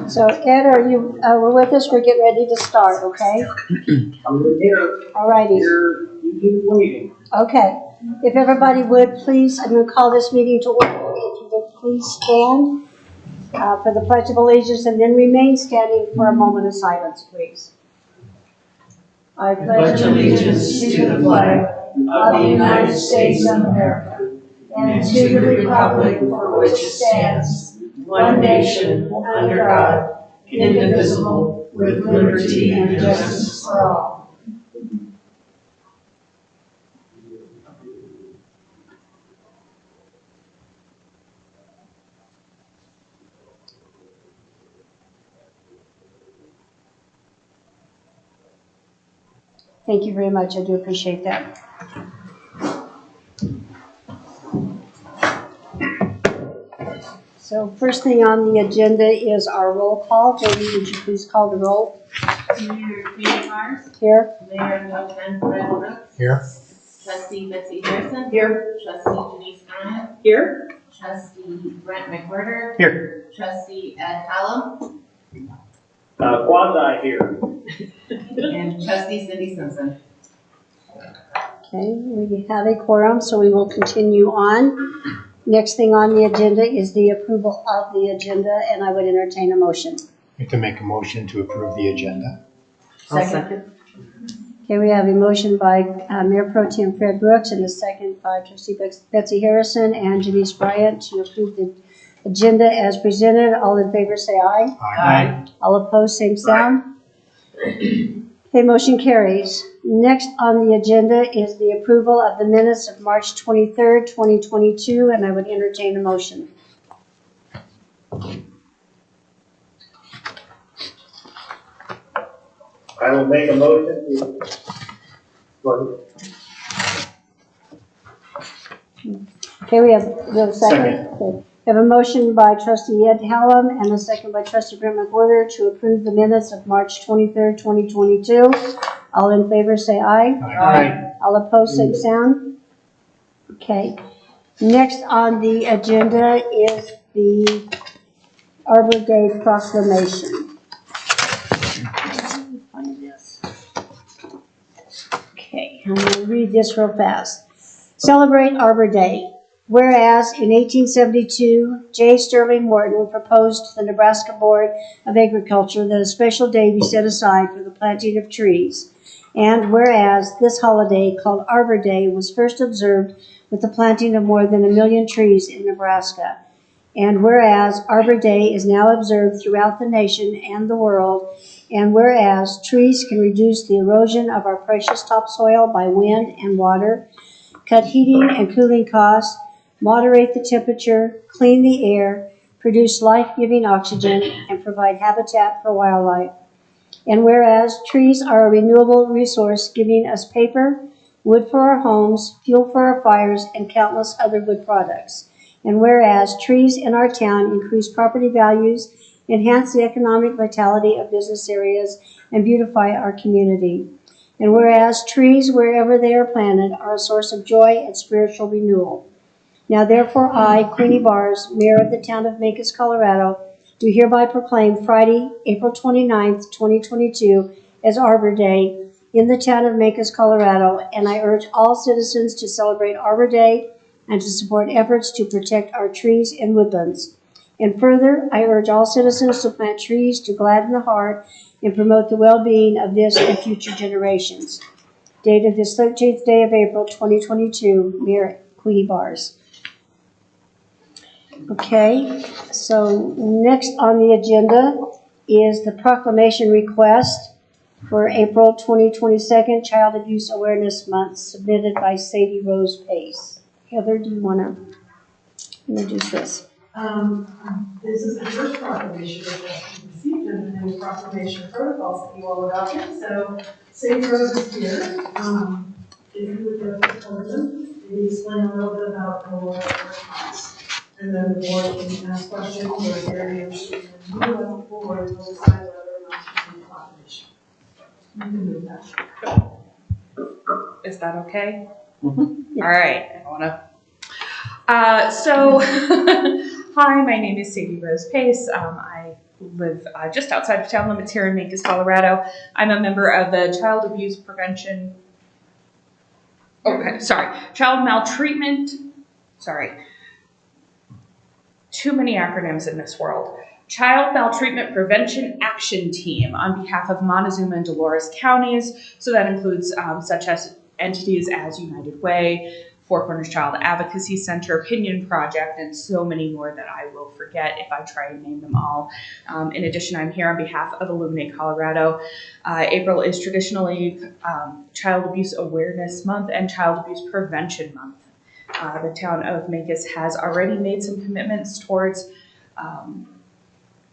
So Ed, are you, we're with us, we're getting ready to start, okay? All righty. Okay, if everybody would please, I'm going to call this meeting to order. If you would please stand for the Pledge of Allegiance and then remain standing for a moment of silence, please. I pledge allegiance to the flag of the United States of America and to the republic for which it stands, one nation, under God, indivisible, with liberty and justice for all. Thank you very much. I do appreciate that. So first thing on the agenda is our roll call. Jody, would you please call the roll? Mayor Queenie Mars. Here. Mayor Joanne Brooks. Here. Trustee Betsy Harrison. Here. Trustee Denise Bryant. Here. Trustee Brent McWhirter. Here. Trustee Ed Hallam. Quasi here. And Trustee Cindy Simpson. Okay, we have a quorum, so we will continue on. Next thing on the agenda is the approval of the agenda, and I would entertain a motion. You have to make a motion to approve the agenda. Second. Okay, we have a motion by Mayor Pro Tem Fred Brooks and a second by Trustee Betsy Harrison and Janice Bryant to approve the agenda as presented. All in favor say aye. Aye. All opposed, same sound. Okay, motion carries. Next on the agenda is the approval of the minutes of March 23rd, 2022, and I would entertain a motion. I will make a motion to. Go Okay, we have a second. Okay. We have a motion by Trustee Ed Hallam and a second by Trustee Brent McWhirter to approve the minutes of March 23rd, 2022. All in favor say aye. Aye. All opposed, same sound. Okay. Next on the agenda is the Arbor Day proclamation. Let me find this. Okay, I'm going to read this real fast. Celebrate Arbor Day. Whereas in 1872, J. Sterling Morton proposed to the Nebraska Board of Agriculture that a special day be set aside for the planting of trees. And whereas this holiday, called Arbor Day, was first observed with the planting of more than 1 million trees in Nebraska. And whereas Arbor Day is now observed throughout the nation and the world, and whereas trees can reduce the erosion of our precious topsoil by wind and water, cut heating and cooling costs, moderate the temperature, clean the air, produce life-giving oxygen, and provide habitat for wildlife. And whereas trees are a renewable resource giving us paper, wood for our homes, fuel for our fires, and countless other wood products. And whereas trees in our town increase property values, enhance the economic vitality of business areas, and beautify our community. And whereas trees, wherever they are planted, are a source of joy and spiritual renewal. Now therefore I, Queenie Bars, Mayor of the town of Mancos, Colorado, do hereby proclaim Friday, April 29th, 2022 as Arbor Day in the town of Mancos, Colorado, and I urge all citizens to celebrate Arbor Day and to support efforts to protect our trees and woodlands. And further, I urge all citizens to plant trees to gladden the heart and promote the well-being of this and future generations. Date of this 13th day of April, 2022, Mayor Queenie Bars. Okay, so next on the agenda is the proclamation request for April 2022 Child Abuse Awareness Month, submitted by Sadie Rose Pace. Heather, do you want to introduce this? This is the first proclamation that we received in the new proclamation protocols that you all adopted. So, Sadie Rose is here. If you would go to the podium, maybe explain a little bit about the role of the response. And then the board can ask questions or if you're interested in you as a board will decide whether or not to do the proclamation. You can move that. Is that okay? Mm-hmm. Yeah. All right. I want to. So Hi, my name is Sadie Rose Pace. I live just outside of town limits here in Mancos, Colorado. I'm a member of the Child Abuse Prevention. Child Maltreatment. Too many acronyms in this world. Child Maltreatment Prevention Action Team on behalf of Montezuma and Dolores counties. So that includes such as entities as United Way, Four Corners Child Advocacy Center, Opinion Project, and so many more that I will forget if I try and name them all. In addition, I'm here on behalf of Illuminate Colorado. April is traditionally Child Abuse Awareness Month and Child Abuse Prevention Month. The town of Mancos has already made some commitments towards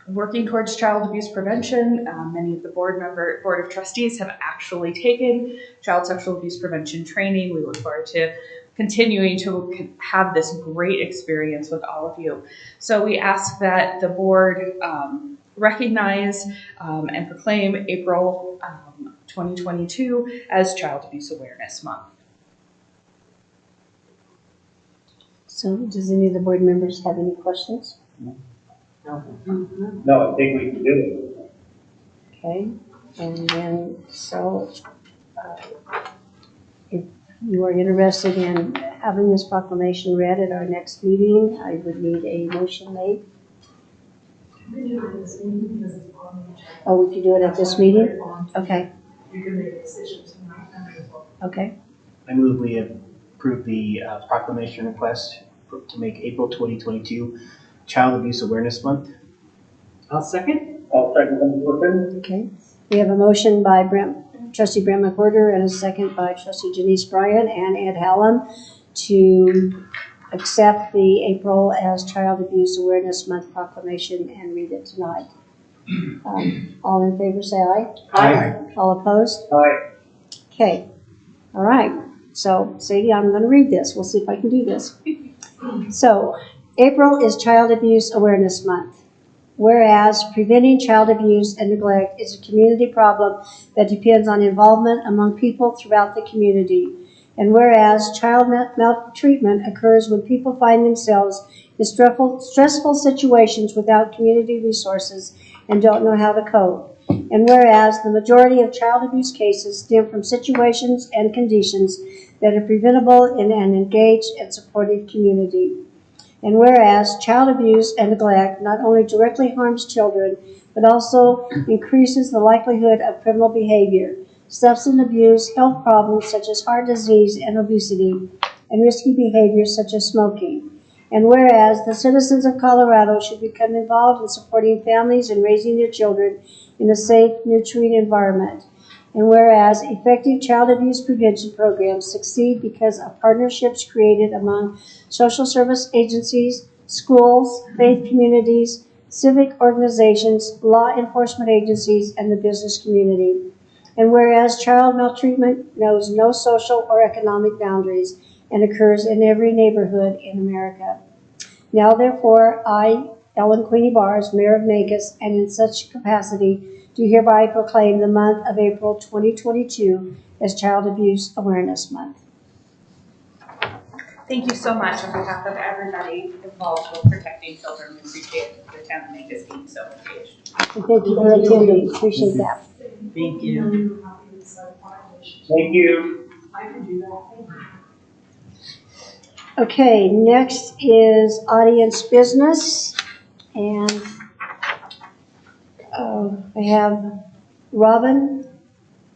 working towards child abuse prevention. Many of the board of trustees have actually taken child sexual abuse prevention training. We look forward to continuing to have this great experience with all of you. So we ask that the board recognize and proclaim April 2022 as Child Abuse Awareness Month. So does any of the board members have any questions? No, I think we can do it. Okay, and then, so, if you are interested in having this proclamation read at our next meeting, I would need a motion made. We do it in this meeting because it's on the agenda. Oh, we could do it at this meeting? Okay, You can make a decision tonight and as well. okay. I move we approve the proclamation request to make April 2022 Child Abuse Awareness Month. I'll second the motion. Okay, we have a motion by trustee Brent McWhorter and a second by trustee Janice Bryan and Ed Hallam to accept the April as Child Abuse Awareness Month proclamation and read it tonight. All in favor say aye. Aye. All opposed? Aye. Okay, all right. So Sadie, I'm going to read this. We'll see if I can do this. So April is Child Abuse Awareness Month. Whereas preventing child abuse and neglect is a community problem that depends on involvement among people throughout the community. And whereas child maltreatment occurs when people find themselves in stressful situations without community resources and don't know how to cope. And whereas the majority of child abuse cases stem from situations and conditions that are preventable in an engaged and supportive community. And whereas child abuse and neglect not only directly harms children, but also increases the likelihood of criminal behavior, substance abuse, health problems such as heart disease and obesity, and risky behaviors such as smoking. And whereas the citizens of Colorado should become involved in supporting families and raising their children in a safe, nurturing environment. And whereas effective child abuse prevention programs succeed because of partnerships created among social service agencies, schools, faith communities, civic organizations, law enforcement agencies, and the business community. And whereas child maltreatment knows no social or economic boundaries and occurs in every neighborhood in America. Now therefore, I, Ellen Queenie Bars, Mayor of Mancos, and in such capacity, do hereby proclaim the month of April 2022 as Child Abuse Awareness Month. Thank you so much on behalf of everybody involved with protecting children. We appreciate the town of Mancos being so engaged. And thank you for attending. Appreciate that. Thank you. Thank you. I can do that. Thank you. Okay, next is audience business. And I have Robin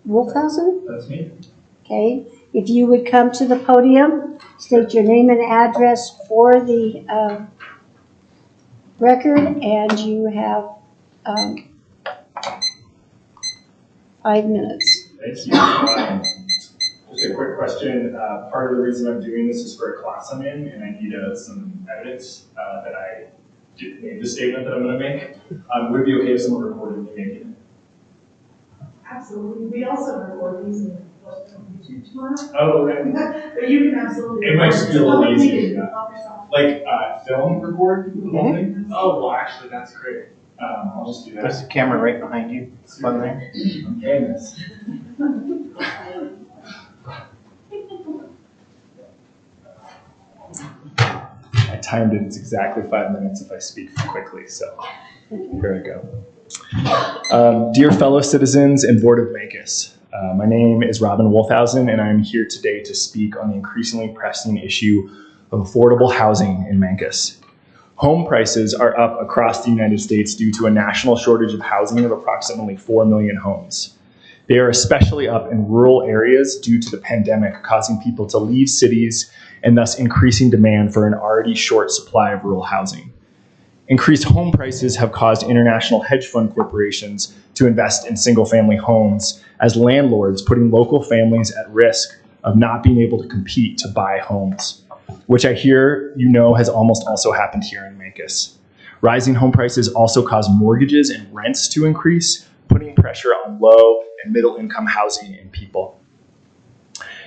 Wolfhausen. That's me. Okay, if you would come to the podium, state your name and address for the record, and you have 5 minutes. Thanks. Just a quick question. Part of the reason I'm doing this is for a class I'm in, and I need some evidence that I made the statement that I'm going to make. Would it be okay if someone recorded me making it? Absolutely. We also record these and post them on YouTube tomorrow. Oh, right. But you can absolutely. It might just be a little easier. Help yourself. Like film record the whole thing? Oh, well, actually, that's great. I'll just do that. There's a camera right behind you. Fun there. Goodness. timed it. It's exactly 5 minutes if I speak quickly. So here I go. Dear fellow citizens and Board of Mancos, my name is Robin Wolfhausen, and I'm here today to speak on the increasingly pressing issue of affordable housing in Mancos. Home prices are up across the United States due to a national shortage of housing of approximately 4 million homes. They are especially up in rural areas due to the pandemic, causing people to leave cities and thus increasing demand for an already short supply of rural housing. Increased home prices have caused international hedge fund corporations to invest in single-family homes as landlords, putting local families at risk of not being able to compete to buy homes, which I hear has almost also happened here in Mancos. Rising home prices also cause mortgages and rents to increase, putting pressure on low and middle income housing and people.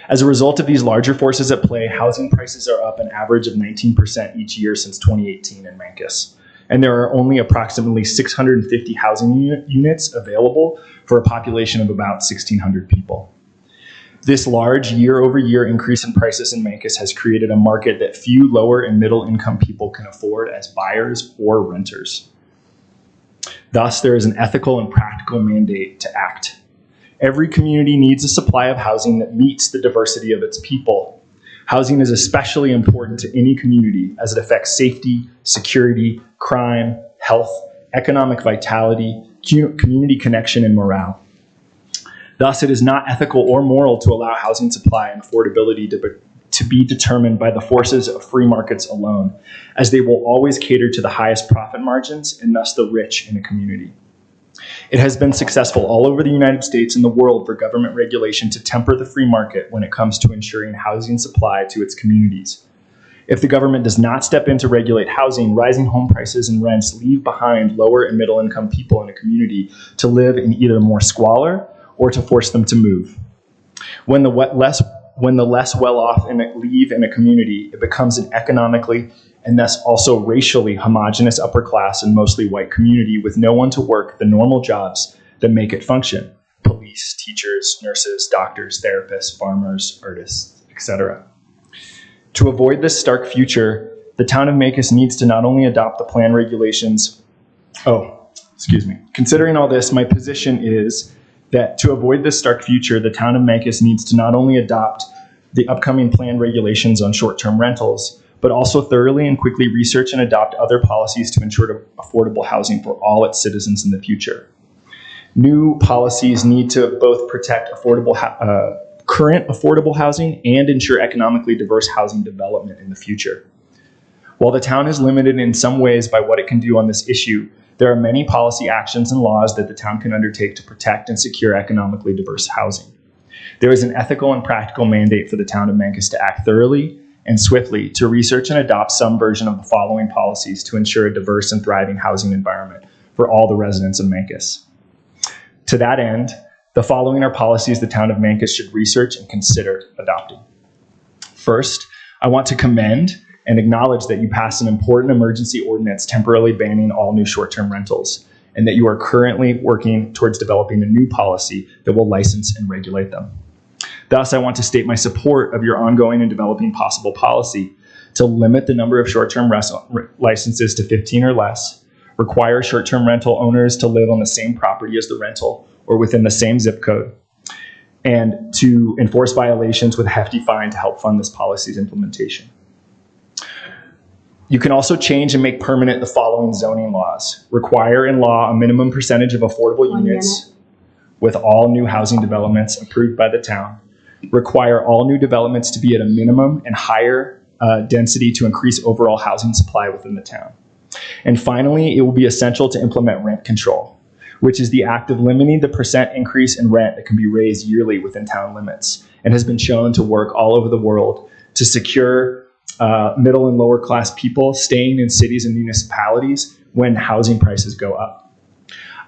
As a result of these larger forces at play, housing prices are up an average of 19% each year since 2018 in Mancos. And there are only approximately 650 housing units available for a population of about 1,600 people. This large year-over-year increase in prices in Mancos has created a market that few lower and middle income people can afford as buyers or renters. Thus, there is an ethical and practical mandate to act. Every community needs a supply of housing that meets the diversity of its people. Housing is especially important to any community as it affects safety, security, crime, health, economic vitality, community connection, and morale. Thus, it is not ethical or moral to allow housing supply and affordability to be determined by the forces of free markets alone, as they will always cater to the highest profit margins and thus the rich in a community. It has been successful all over the United States and the world for government regulation to temper the free market when it comes to ensuring housing supply to its communities. If the government does not step in to regulate housing, rising home prices and rents leave behind lower and middle income people in a community to live in either more squalor or to force them to move. When the less well-off leave in a community, it becomes an economically and thus also racially homogenous upper class and mostly white community with no one to work the normal jobs that make it function: police, teachers, nurses, doctors, therapists, farmers, artists, etc. To avoid this stark future, the town of Mancos needs to not only adopt the plan regulations. Considering all this, my position is that to avoid this stark future, the town of Mancos needs to not only adopt the upcoming plan regulations on short-term rentals, but also thoroughly and quickly research and adopt other policies to ensure affordable housing for all its citizens in the future. New policies need to both protect current affordable housing and ensure economically diverse housing development in the future. While the town is limited in some ways by what it can do on this issue, there are many policy actions and laws that the town can undertake to protect and secure economically diverse housing. There is an ethical and practical mandate for the town of Mancos to act thoroughly and swiftly to research and adopt some version of the following policies to ensure a diverse and thriving housing environment for all the residents of Mancos. To that end, the following are policies the town of Mancos should research and consider adopting. First, I want to commend and acknowledge that you passed an important emergency ordinance temporarily banning all new short-term rentals, and that you are currently working towards developing a new policy that will license and regulate them. Thus, I want to state my support of your ongoing and developing possible policy to limit the number of short-term licenses to 15 or less, require short-term rental owners to live on the same property as the rental or within the same zip code, and to enforce violations with a hefty fine to help fund this policy's implementation. You can also change and make permanent the following zoning laws. Require in law a minimum percentage of affordable units with all new housing developments approved by the town. Require all new developments to be at a minimum and higher density to increase overall housing supply within the town. And finally, it will be essential to implement rent control, which is the act of limiting the percent increase in rent that can be raised yearly within town limits, and has been shown to work all over the world to secure middle and lower class people staying in cities and municipalities when housing prices go up.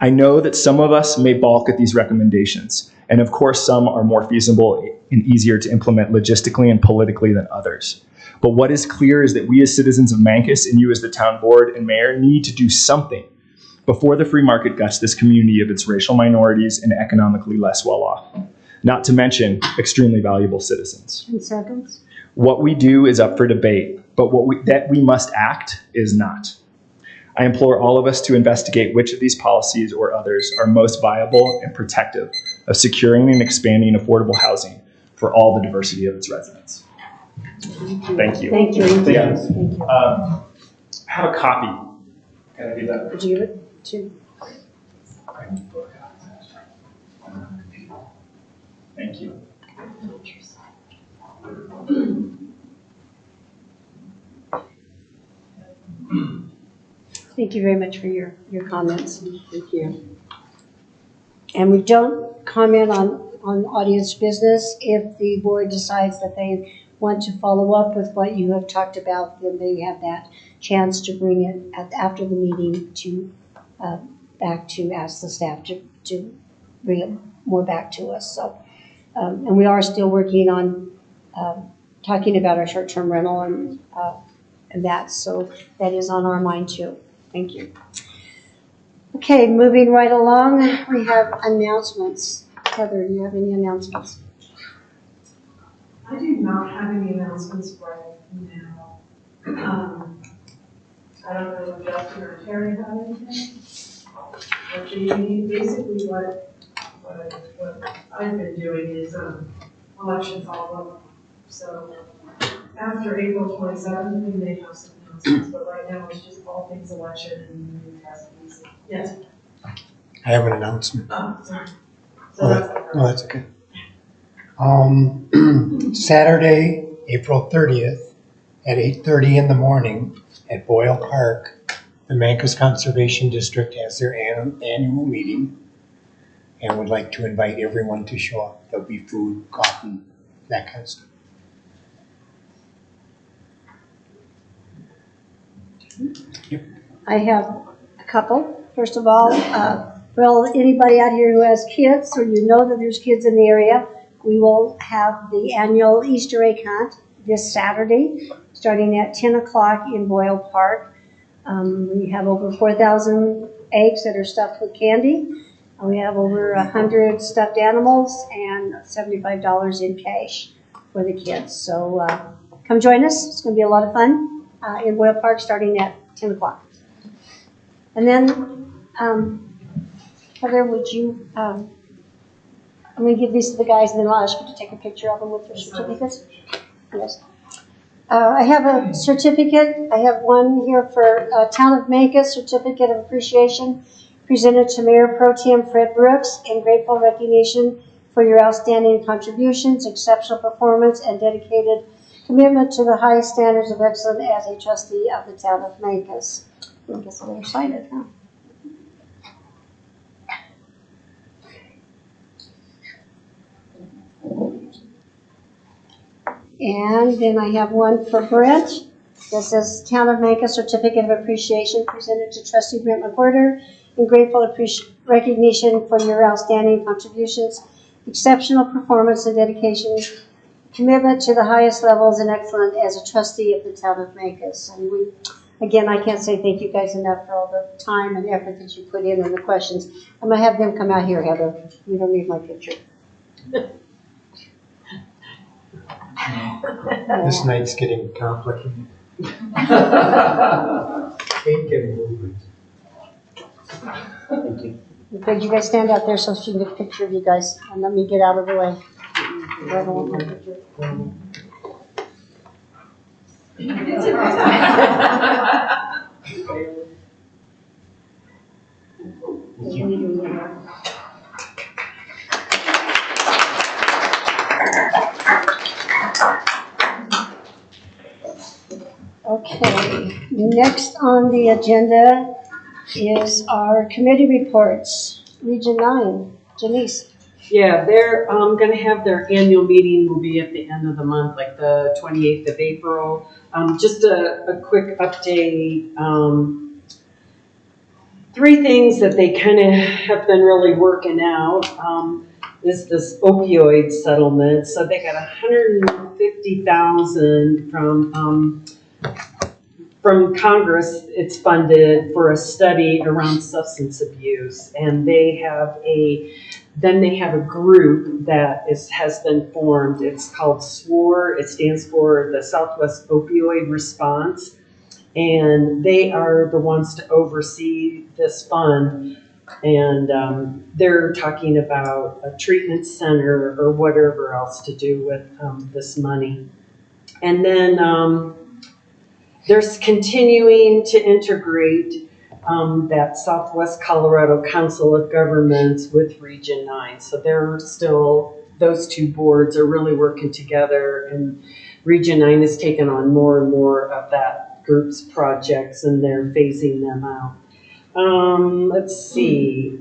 I know that some of us may balk at these recommendations, and of course some are more feasible and easier to implement logistically and politically than others. But what is clear is that we as citizens of Mancos and you as the town board and mayor need to do something before the free market guts this community of its racial minorities and economically less well-off, not to mention extremely valuable citizens. 10 seconds. What we do is up for debate, but that we must act is not. I implore all of us to investigate which of these policies or others are most viable and protective of securing and expanding affordable housing for all the diversity of its residents. Thank you. Thank you. Yeah. Thank you. Have a copy. Can I do that? Could you give it to? Thank you. Thank you very much for your comments. Thank you. And we don't comment on audience business. If the board decides that they want to follow up with what you have talked about, then they have that chance to bring it after the meeting to back to ask the staff to bring it more back to us. So, and we are still working on talking about our short-term rental and that. So that is on our mind too. Thank you. Okay, moving right along, we have announcements. Heather, do you have any announcements? I do not have any announcements right now. I don't know if Justin or Terry have anything. But basically what I've been doing is election follow-up. So after April 27th, we may have some announcements, but right now it's just all things election and trustees. Yes. I have an announcement. Oh, sorry. Oh, that's okay. Saturday, April 30th at 8:30 in the morning at Boyle Park, the Mancos Conservation District has their annual meeting and would like to invite everyone to show up. There'll be food, coffee, that kind of stuff. I have a couple. First of all, well, anybody out here who has kids or you know that there's kids in the area, we will have the annual Easter egg hunt this Saturday, starting at 10 o'clock in Boyle Park. We have over 4,000 eggs that are stuffed with candy. We have over 100 stuffed animals and $75 in cash for the kids. So come join us. It's going to be a lot of fun in Boyle Park starting at 10 o'clock. And then, Heather, would you, I'm going to give these to the guys and then I'll ask you to take a picture of them with their certificates. Yes. I have a certificate. I have one here for Town of Mancos Certificate of Appreciation presented to Mayor Pro Tem Fred Brooks in grateful recognition for your outstanding contributions, exceptional performance, and dedicated commitment to the highest standards of excellence as a trustee of the Town of Mancos. I guess I'll sign it, huh? And then I have one for Brent. This says Town of Mancos Certificate of Appreciation presented to Trustee Brent McWhorter in grateful recognition for your outstanding contributions, exceptional performance and dedication, commitment to the highest levels and excellence as a trustee of the Town of Mancos. And we, again, I can't say thank you guys enough for all the time and effort that you put in and the questions. I'm going to have them come out here, Heather. You don't need my picture. This night's getting complicated. Can't get moving. Thank you. Could you guys stand out there so she can get a picture of you guys and let me get out of the way. I don't want my picture. Okay, next on the agenda is our committee reports. Region 9, Janice. Yeah, they're going to have their annual meeting will be at the end of the month, like the 28th of April. Just a quick update. 3 things that they kind of have been really working out is this opioid settlement. So they got $150,000 from Congress. It's funded for a study around substance abuse, and they have a Then they have a group that has been formed. It's called SWOR. It stands for the Southwest Opioid Response. And they are the ones to oversee this fund. And they're talking about a treatment center or whatever else to do with this money. And then there's continuing to integrate that Southwest Colorado Council of Governments with Region 9. So they're still, those two boards are really working together, and Region 9 has taken on more and more of that group's projects, and they're phasing them out. Let's see.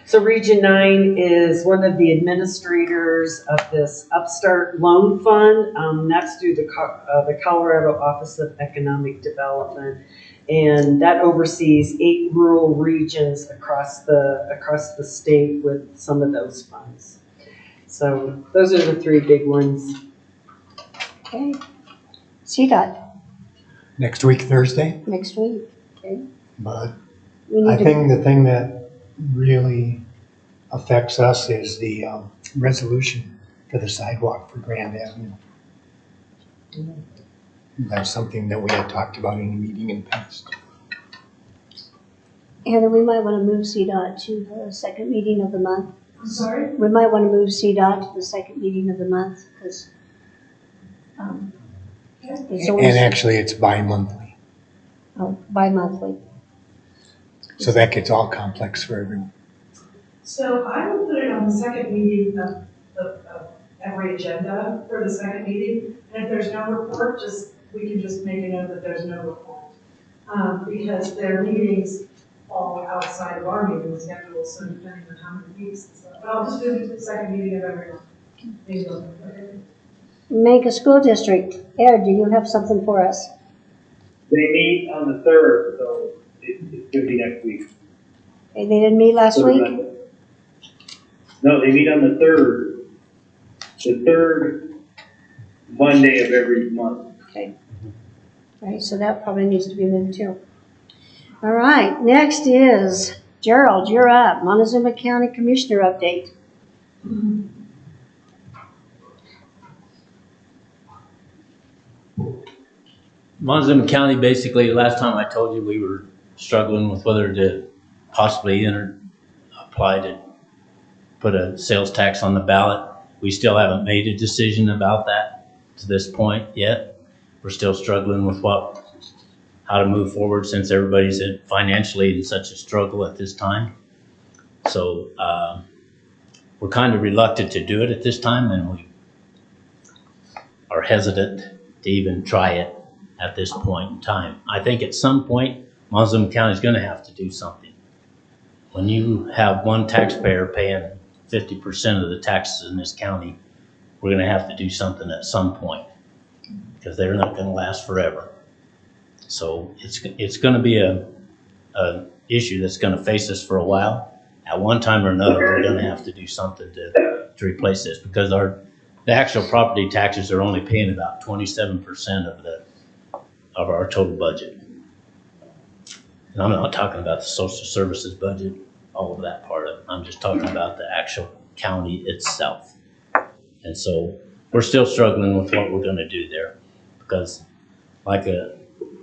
So Region 9 is one of the administrators of this Upstart Loan Fund. That's through the Colorado Office of Economic Development. And that oversees 8 rural regions across the state with some of those funds. So those are the 3 big ones. Okay. CDOT, Next week, Thursday, next week. Okay. but We I need to, think the thing that really affects us is the resolution for the sidewalk for Grand Avenue. That's something that we had talked about in a meeting in the past. Heather, we might want to move CDOT to the second meeting of the month. I'm sorry? We might want to move CDOT to the second meeting of the month, because it's always And actually, it's bi-monthly, bi-monthly. so that gets all complex for everyone. So I will put it on the second meeting of every agenda for the second meeting. And if there's no report, we can just make a note that there's no report. Because their meetings fall outside of our meeting schedule, so depending on how many weeks and stuff. But I'll just do the second meeting of every month. Maybe okay. Mancos School District, Ed, do you have something for us? They meet on the 3rd, so it's gonna be next week. Okay, they didn't meet last week? No, they meet on the 3rd. The 3rd Monday of every month. Okay. All right, so that probably needs to be moved too. All right, next is Gerald, you're up. Montezuma County Commissioner update. Montezuma County, basically, last time I told you we were struggling with whether to possibly apply to put a sales tax on the ballot. We still haven't made a decision about that to this point yet. We're still struggling with how to move forward since everybody's financially in such a struggle at this time. So we're kind of reluctant to do it at this time, and we are hesitant to even try it at this point in time. I think at some point, Montezuma County is going to have to do something. When you have one taxpayer paying 50% of the taxes in this county, we're going to have to do something at some point, because they're not going to last forever. So it's going to be a issue that's going to face us for a while. At one time or another, we're going to have to do something to replace this, because the actual property taxes are only paying about 27% of our total budget. And I'm not talking about the social services budget, all of that part of it. I'm just talking about the actual county itself. And so we're still struggling with what we're going to do there, because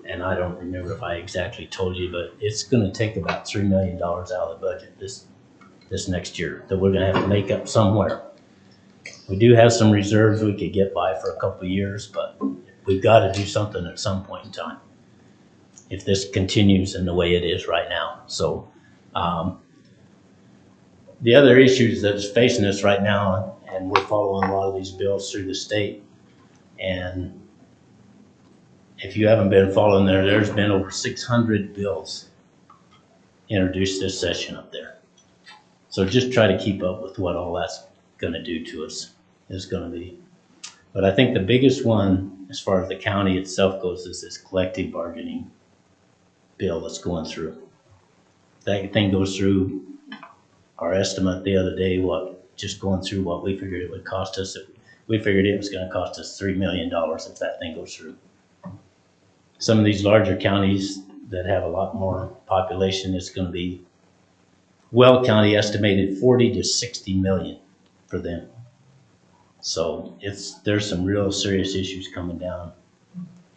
and I don't remember if I exactly told you, but it's going to take about $3 million out of the budget this next year that we're going to have to make up somewhere. We do have some reserves we could get by for a couple of years, but we've got to do something at some point in time if this continues in the way it is right now. So the other issues that's facing us right now, and we're following a lot of these bills through the state, and if you haven't been following there's been over 600 bills introduced this session up there. So just try to keep up with what all that's going to do to us is going to be. But I think the biggest one, as far as the county itself goes, is this collective bargaining bill that's going through. That thing goes through our estimate the other day, just going through what we figured it would cost us. We figured it was going to cost us $3 million if that thing goes through. Some of these larger counties that have a lot more population, it's going to be Well County estimated 40 to 60 million for them. So there's some real serious issues coming down.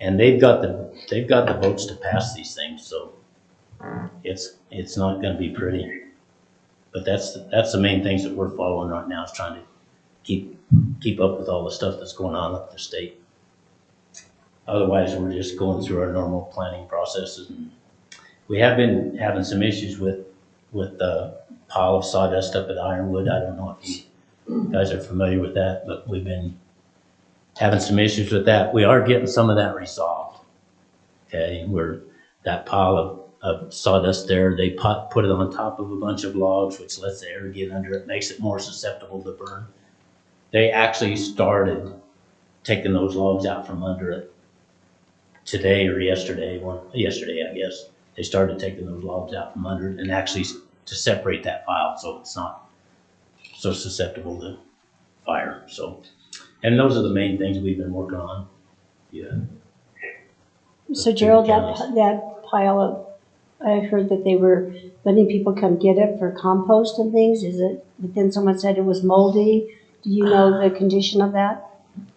And they've got the votes to pass these things, so it's not gonna be pretty. But that's the main things that we're following right now, is trying to keep up with all the stuff that's going on up the state. Otherwise, we're just going through our normal planning processes. And we have been having some issues with the pile of sawdust up at Ironwood. I don't know if you guys are familiar with that, but we've been having some issues with that. We are getting some of that resolved. Okay, where that pile of sawdust there, they put it on top of a bunch of logs, which lets the air get under it, makes it more susceptible to burn. They actually started taking those logs out from under it today or yesterday. Yesterday, I guess. They started taking those logs out from under it and actually to separate that pile so it's not so susceptible to fire. So, and those are the main things we've been working on. Yeah. So Gerald, that pile of, I heard that they were letting people come get it for compost and things. Is it, but then someone said it was moldy. Do you know the condition of that?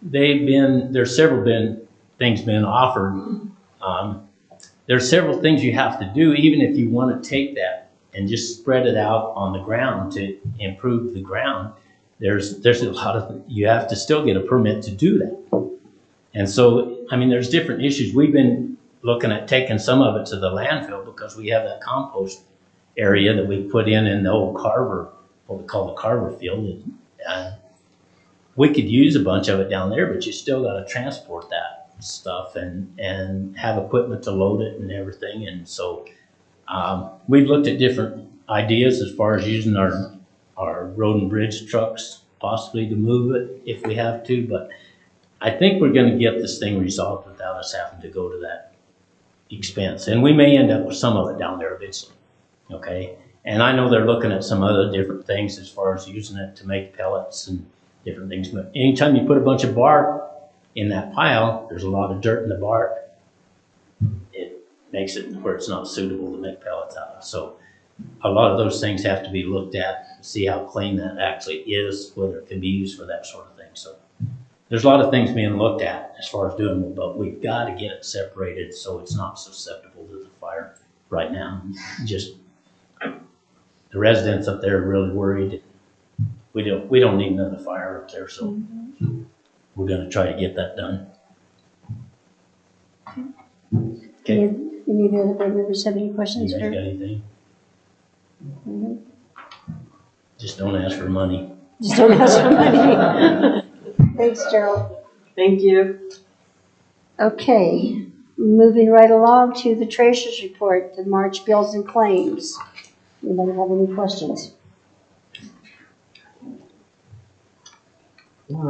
There's several things been offered. There's several things you have to do, even if you want to take that and just spread it out on the ground to improve the ground. There's a lot of, you have to still get a permit to do that. And so, I mean, there's different issues. We've been looking at taking some of it to the landfill because we have that compost area that we put in the old Carver, what we call the Carver field. And we could use a bunch of it down there, but you still got to transport that stuff and have equipment to load it and everything. And so we've looked at different ideas as far as using our road and bridge trucks possibly to move it if we have to, but I think we're going to get this thing resolved without us having to go to that expense. And we may end up with some of it down there eventually, okay? And I know they're looking at some other different things as far as using it to make pellets and different things. But anytime you put a bunch of bark in that pile, there's a lot of dirt in the bark. It makes it where it's not suitable to make pellets out of. So a lot of those things have to be looked at, see how clean that actually is, whether it can be used for that sort of thing. So there's a lot of things being looked at as far as doing it, but we've got to get it separated so it's not susceptible to the fire right now. Just the residents up there are really worried. We don't need another fire up there, so we're going to try to get that done. Okay. Any of the other board members have any questions? You guys got anything? Just don't ask for money. Just don't ask for money. Thanks, Gerald. Thank you. Okay, moving right along to the treasurer's report, the March bills and claims. Anybody have any questions? Well,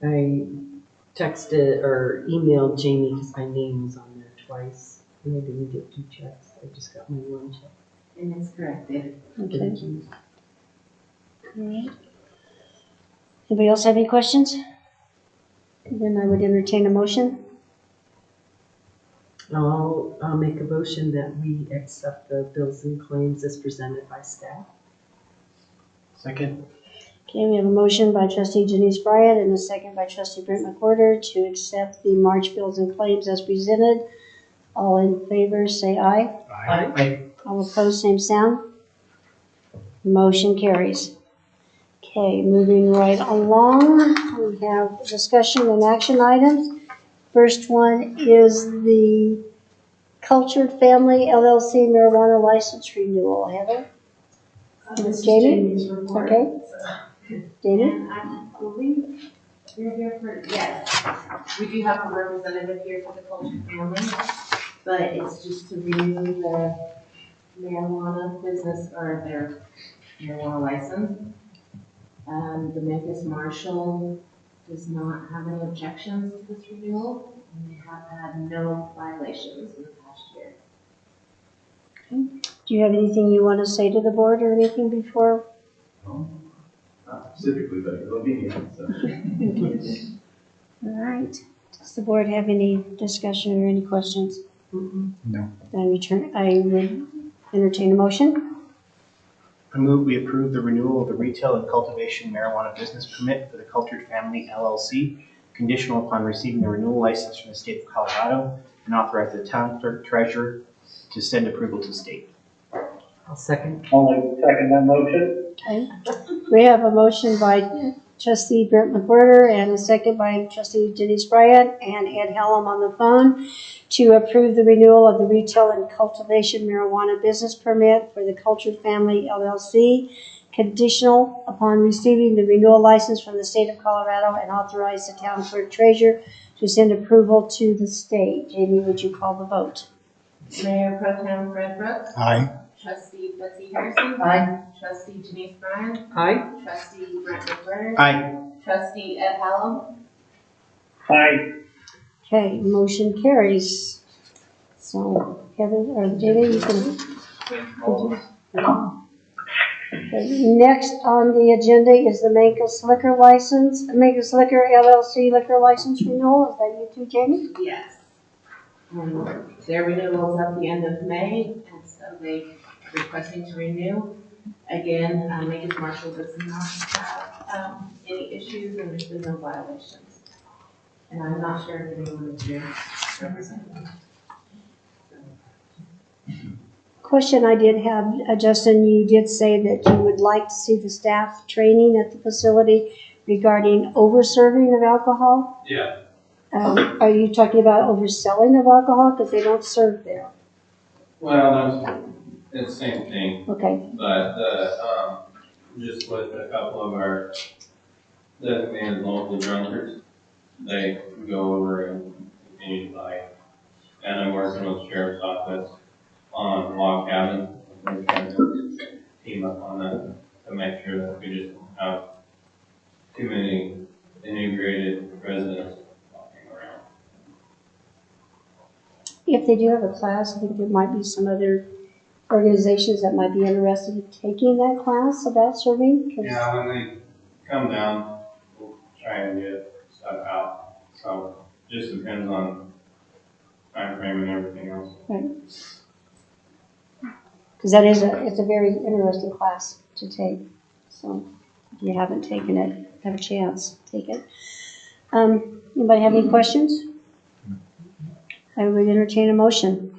I texted or emailed Jamie because my name was on there twice. And I didn't get 2 checks. I just got my 1 check. And it's corrected. Okay. Thank you. All right. Anybody else have any questions? Then I would entertain a motion. I'll make a motion that we accept the bills and claims as presented by staff. Second. Okay, we have a motion by trustee Janice Bryant and a second by trustee Brent McWhorter to accept the March bills and claims as presented. All in favor, say aye. Aye. All opposed, same sound. Motion carries. Okay, moving right along, we have discussion and action items. First one is the Cultured Family LLC marijuana license renewal. Heather? This is Jamie? Jamie's report. Okay. Jamie? And I believe you're here for, yes, we do have a representative here for the Cultured Family, but it's just to renew the marijuana business or their marijuana license. The Mancos Marshal does not have any objections to this renewal, and they have had no violations in the past year. Do you have anything you want to say to the board or anything before? Not specifically, but it'll be here, so. All right. Does the board have any discussion or any questions? No. Then I would entertain a motion. I move we approve the renewal of the retail and cultivation marijuana business permit for the Cultured Family LLC, conditional upon receiving the renewal license from the state of Colorado, and authorize the town clerk treasurer to send approval to state. I'll second. I'll second that motion. Okay. We have a motion by trustee Brent McWhirter and a second by trustee Denise Bryant and Ed Hallam on the phone to approve the renewal of the retail and cultivation marijuana business permit for the Cultured Family LLC, conditional upon receiving the renewal license from the state of Colorado, and authorize the town clerk treasurer to send approval to the state. Jamie, would you call the vote? Mayor Pro Tem Fred Brooks. Aye. Trustee Betsy Harrison. Aye. Trustee Denise Bryant. Aye. Trustee Brent McWhirter. Aye. Trustee Ed Hallam. Aye. Okay, motion carries. So, Heather, or Jamie, you can. Okay, next on the agenda is the Mancos liquor license, Mancos Liquor LLC liquor license renewal. Is that you too, Jamie? Yes. Their renewal is at the end of May, and so they requesting to renew. Again, Mancos Marshall does not have any issues, and there's been no violations. And I'm not sure if anyone is here representing. Question I did have, Justin, you did say that you would like to see the staff training at the facility regarding over-serving of alcohol. Yeah. Are you talking about overselling of alcohol? Because they don't serve there. Well, it's the same thing, Okay, but, just with a couple of our designated local drunkards, they go over and continue to buy. And I'm working with the sheriff's office on log cabin. We're trying to team up on that to make sure that we just don't have too many integrated residents walking around. if they do have a class, I think there might be some other organizations that might be interested in taking that class about serving. 'Cause Yeah, when they come down, we'll try and get stuff out. So just depends on time frame and everything else. Because that is it's a very interesting class to take. So if you haven't taken it, have a chance, take it. Anybody have any questions? I would entertain a motion.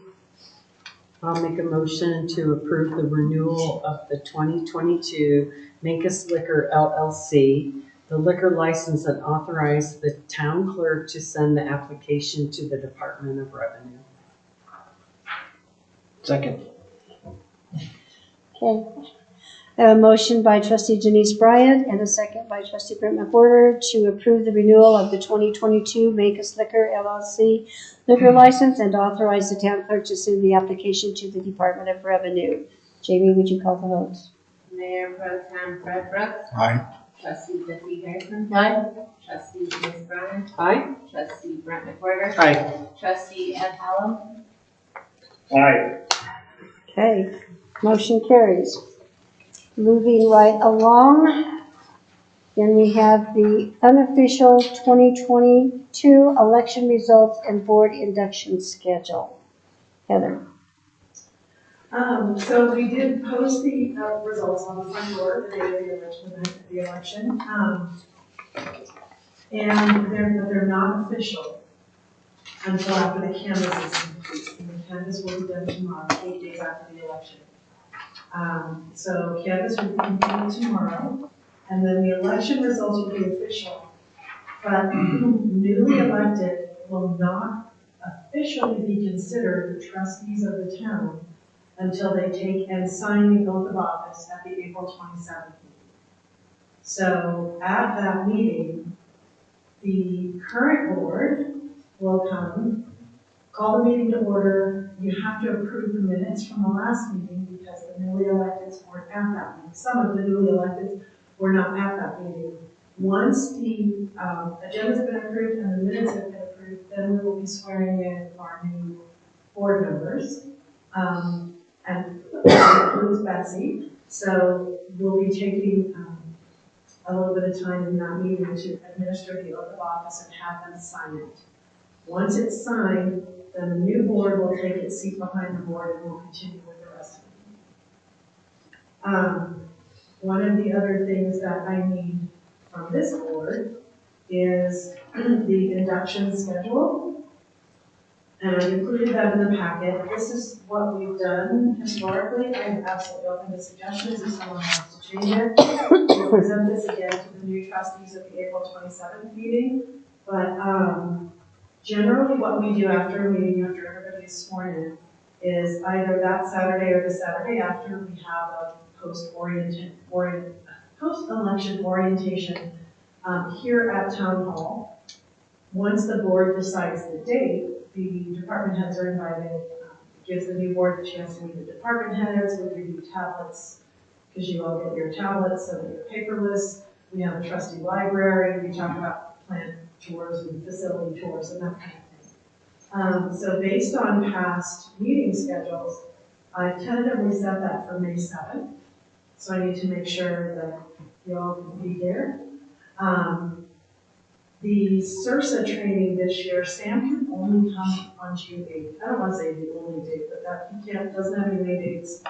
I'll make a motion to approve the renewal of the 2022 Mancos Liquor LLC, the liquor license, and authorize the town clerk to send the application to the Department of Revenue. Second. Okay. I have a motion by trustee Denise Bryant and a second by trustee Brent McWhirter to approve the renewal of the 2022 Mancos Liquor LLC liquor license and authorize the town clerk to send the application to the Department of Revenue. Jamie, would you call the vote? Mayor Pro Tem Fred Brooks. Aye. Trustee Betsy Harrison. Aye. Trustee Denise Bryant. Aye. Trustee Brent McWhirter. Aye. Trustee Ed Hallam. Aye. Okay, motion carries. Moving right along, then we have the unofficial 2022 election results and board induction schedule. Heather. So we did post the results on the front door the day of the election. And they're not official until after the canvass is complete. And the canvass will be done tomorrow, 8 days after the election. So canvass will be completed tomorrow, and then the election results will be official. But newly elected will not officially be considered the trustees of the town until they take and sign the oath of office at the April 27th meeting. So at that meeting, the current board will come, call the meeting to order. You have to approve the minutes from the last meeting because the newly electeds weren't at that meeting. Some of the newly electeds were not at that meeting. Once the agenda's been approved and the minutes have been approved, then we will be swearing in our new board members. And that includes Betsy. So we'll be taking a little bit of time in that meeting to administer the oath of office and have them sign it. Once it's signed, then the new board will take its seat behind the board and we'll continue with the rest of One of the other things that I need from this board is the induction schedule. And I included that in the packet. This is what we've done historically. I'm absolutely open to suggestions if someone wants to change it. We'll present this again to the new trustees at the April 27th meeting. But generally what we do after a meeting, after everybody is sworn in, is either that Saturday or the Saturday after we have a post-election orientation here at Town Hall. Once the board decides the date, the department heads are invited. It gives the new board the chance to meet the department heads. We give you tablets, because you all get your tablets so that you're paperless. We have a trustee library. We talk about plant tours and facility tours and that kind of thing. So based on past meeting schedules, I've tentatively set that for May 7th. So I need to make sure that you all can be here. The CIRSA training this year, Sam can only come on June 8th. I don't want to say the only date, but that he doesn't have any May dates.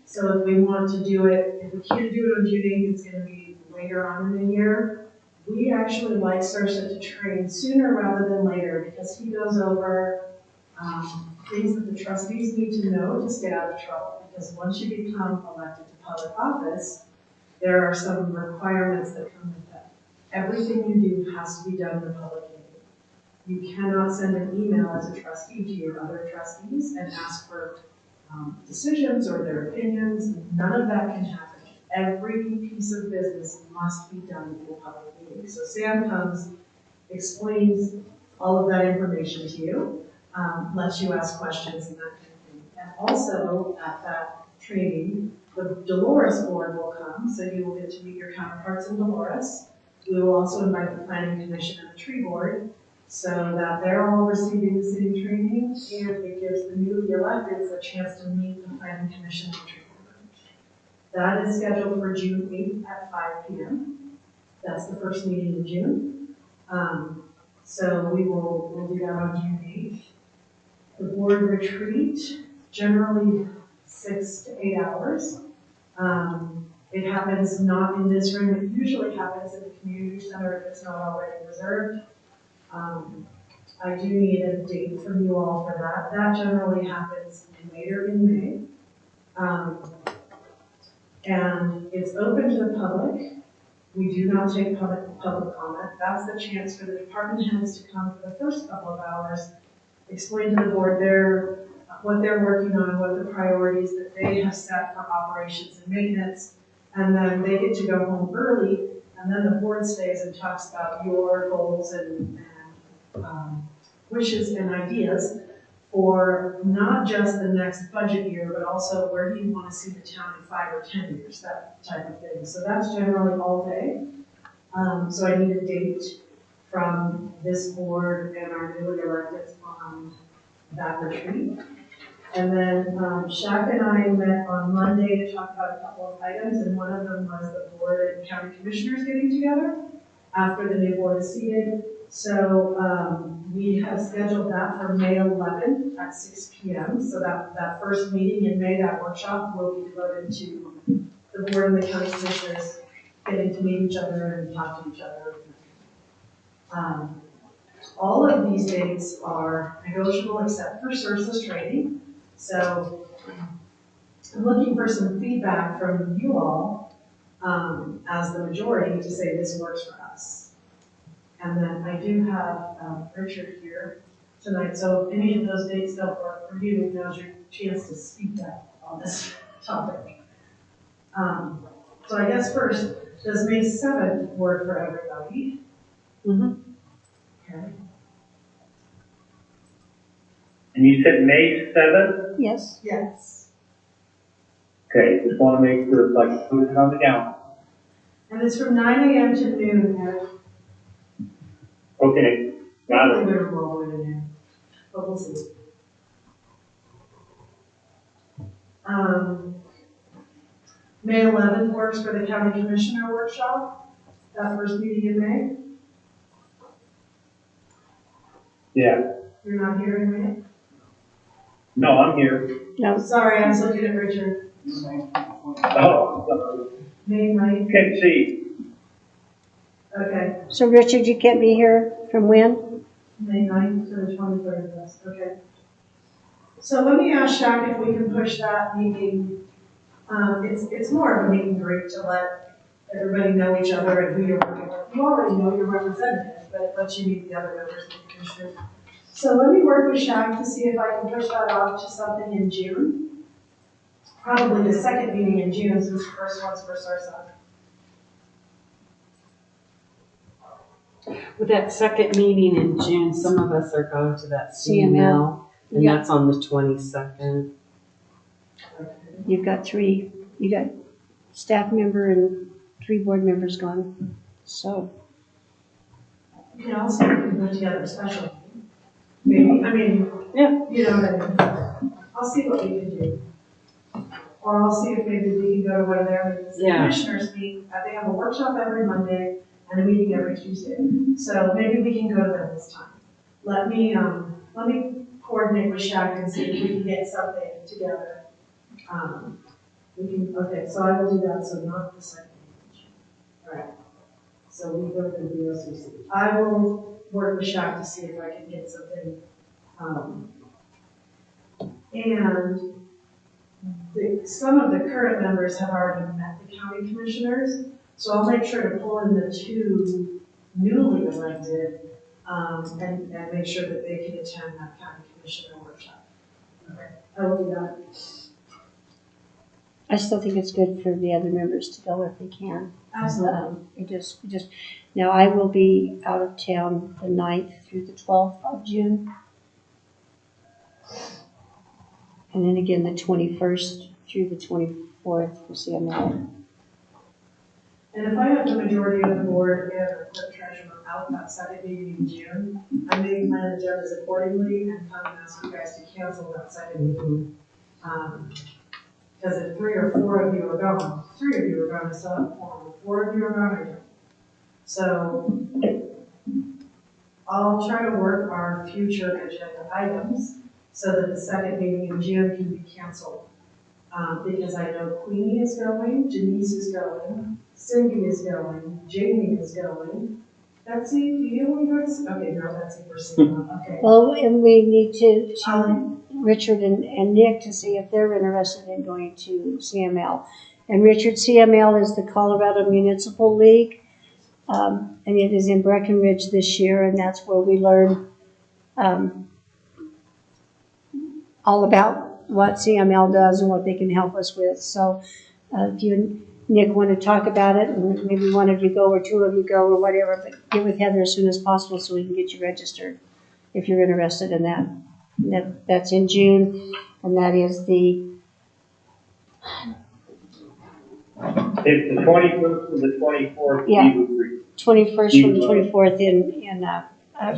So if we want to do it, if we can't do it on June 8th, it's going to be later on in the year. We actually like CIRSA to train sooner rather than later because he goes over things that the trustees need to know to stay out of trouble. Because once you become elected to public office, there are some requirements that come with that. Everything you do has to be done in a public meeting. You cannot send an email as a trustee to your other trustees and ask for decisions or their opinions. None of that can happen. Every piece of business must be done in a public meeting. So Sam comes, explains all of that information to you, lets you ask questions and that kind of thing. And also at that training, the Dolores board will come, so you will get to meet your counterparts in Dolores. We will also invite the Planning Commission and the Tree Board so that they're all receiving the same training, and it gives the newly electeds a chance to meet the Planning Commission and the Tree Board. That is scheduled for June 8th at 5 p.m. That's the first meeting in June. So we'll do that on June 8th. The board retreat, generally 6 to 8 hours. It happens not in this room. It usually happens in the community center if it's not already reserved. I do need a date from you all for that. That generally happens later in May. And it's open to the public. We do not take public comment. That's the chance for the department heads to come for the first couple of hours, explain to the board what they're working on, what the priorities that they have set for operations and maintenance, and then they get to go home early, and then the board stays and talks about your goals and wishes and ideas for not just the next budget year, but also where do you want to see the town in 5 or 10 years, that type of thing. So that's generally all day. So I need a date from this board and our newly elected on that retreat. And then Shaq and I met on Monday to talk about a couple of items, and one of them was the board and county commissioners getting together after the new board is seated. So we have scheduled that for May 11th at 6 p.m. So that first meeting in May, that workshop, will be devoted to the board and the county commissioners getting to meet each other and talk to each other. All of these dates are negotiable except for CIRSA's training. So I'm looking for some feedback from you all as the majority to say this works for us. And then I do have Richard here tonight. So if any of those dates don't work for you, now's your chance to speak up on this topic. So I guess first, does May 7th work for everybody? Mm-hmm. Okay. And you said May 7th? Yes. Yes. Okay, just want to make sure it's like put it on the calendar. And it's from 9 a.m. to noon, Ed. Okay, got it. We're rolling in there, but we'll see. May 11th works for the county commissioner workshop, that first meeting in May. Yeah. You're not hearing me? No, I'm here. No. Sorry, I was looking at Richard. Oh, May 9th? can see. Okay, So Richard, you can't be here from when? May 9th to the 23rd, yes, okay. So let me ask Shaq if we can push that meeting. It's more of a meet and greet to let everybody know each other and who you're working with. You already know your representative, but it lets you meet the other members of the commission. So let me work with Shaq to see if I can push that off to something in June. Probably the second meeting in June, since the first one's for Sarsa. With that second meeting in June, some of us are going to that CML, and Yeah. that's on the 22nd. You've got three, you got staff member and 3 board members gone, so. You can also put together a special meeting. Maybe, I mean, Yeah. you know what I mean? I'll see what we can do. Or I'll see if maybe we can go to one of their meetings. The Yeah. commissioners meet, they have a workshop every Monday and a meeting every Tuesday. So maybe we can go to them this time. Let me coordinate with Shaq and see if we can get something together. Okay, so I will do that, so not the second meeting. All right. So we go to the BOCC. I will work with Shaq to see if I can get something, and some of the current members have already met the county commissioners, so I'll make sure to pull in the 2 newly elected, and make sure that they can attend that county commissioner workshop. Okay, I will do that. I still think it's good for the other members to go if they can. Absolutely. It just, now I will be out of town the 9th through the 12th of June. And then again, the 21st through the 24th for CML. And if I have the majority of the board and the clerk treasurer out that second meeting in June, I may plan agendas accordingly and come and ask you guys to cancel that second meeting. Because if 3 or 4 of you are gone, 3 of you are gone, I still have 4 of you are gone, I don't. So I'll try to work our future agenda items so that the second meeting in June can be canceled. Because I know Queenie is going, Denise is going, Cindy is going, Jamie is going. Betsy, do you want to go? Okay, no, Betsy, we're seeing, okay. Well, and we need to Richard and Nick to see if they're interested in going to CML. And Richard, CML is the Colorado Municipal League, and it is in Breckenridge this year, and that's where we learn all about what CML does and what they can help us with. So if you and Nick want to talk about it, and maybe one of you go or 2 of you go or whatever, but get with Heather as soon as possible so we can get you registered if you're interested in that. That's in June, and that is the It's the 21st and the 24th. Yeah. 21st from the 24th in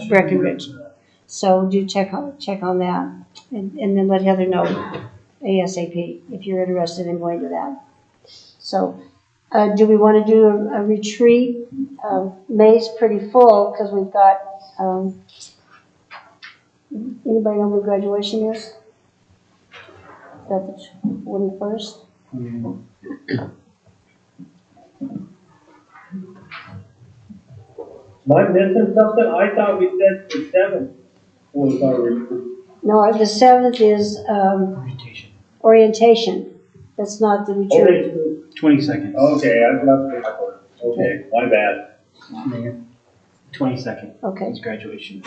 Breckenridge. So do check on that, and then let Heather know ASAP if you're interested in going to that. So, do we want to do a retreat? May's pretty full because we've got. Anybody know where graduation is? Is that the 21st? Am I missing something? I thought we said the 7th was our retreat. No, the 7th is orientation. That's not the retreat. 22nd. Okay, I've left it. Okay, my bad. 22nd. Okay. Is graduation.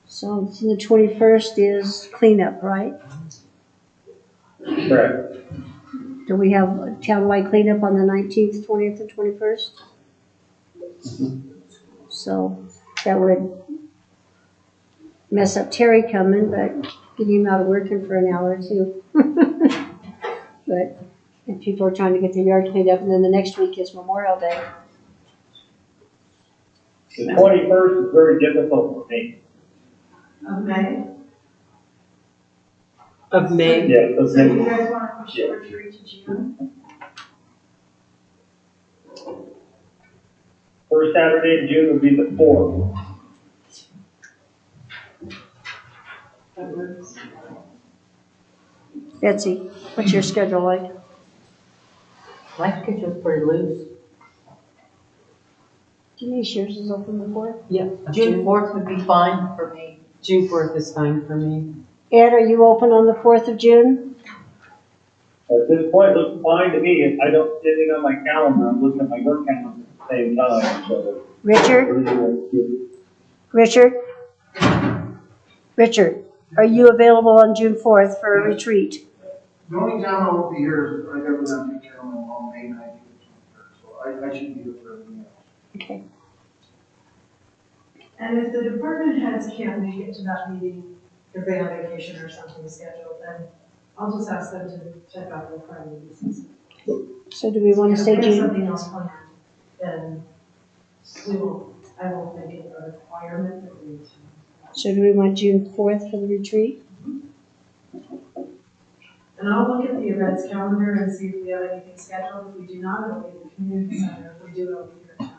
So the 21st is cleanup, right? Correct. Do we have a townwide cleanup on the 19th, 20th, and 21st? So that would mess up Terry coming, but get him out of working for an hour or 2. But if people are trying to get their yard cleaned up, and then the next week is Memorial Day. The 21st is very difficult for me. Of May. Of May? Yeah, of So May. you guys want to push the retreat to June? First Saturday in June would be the 4th. That works. Betsy, what's your schedule like? My schedule's pretty loose. Denise, yours is open before? Yeah. June 4th would be fine for me. June 4th is fine for me. Ed, are you open on the 4th of June? At this point, it looks fine to me. I don't see anything on my calendar. I'm looking at my work calendar at the same time, so. Richard, are you available on June 4th for a retreat? The only time I won't be here is I got to take care of my mom May 19th, so I should be here for everything else. Okay. And if the department heads can't make it to that meeting because they have vacation or something scheduled, then I'll just ask them to check out their priorities. So do we want to say If they have June? something else planned, then I won't make it a requirement that we attend. So do we want June 4th for the retreat? And I'll look at the events calendar and see if we have anything scheduled. If we do not, it'll be in the community center. If we do, it'll be here in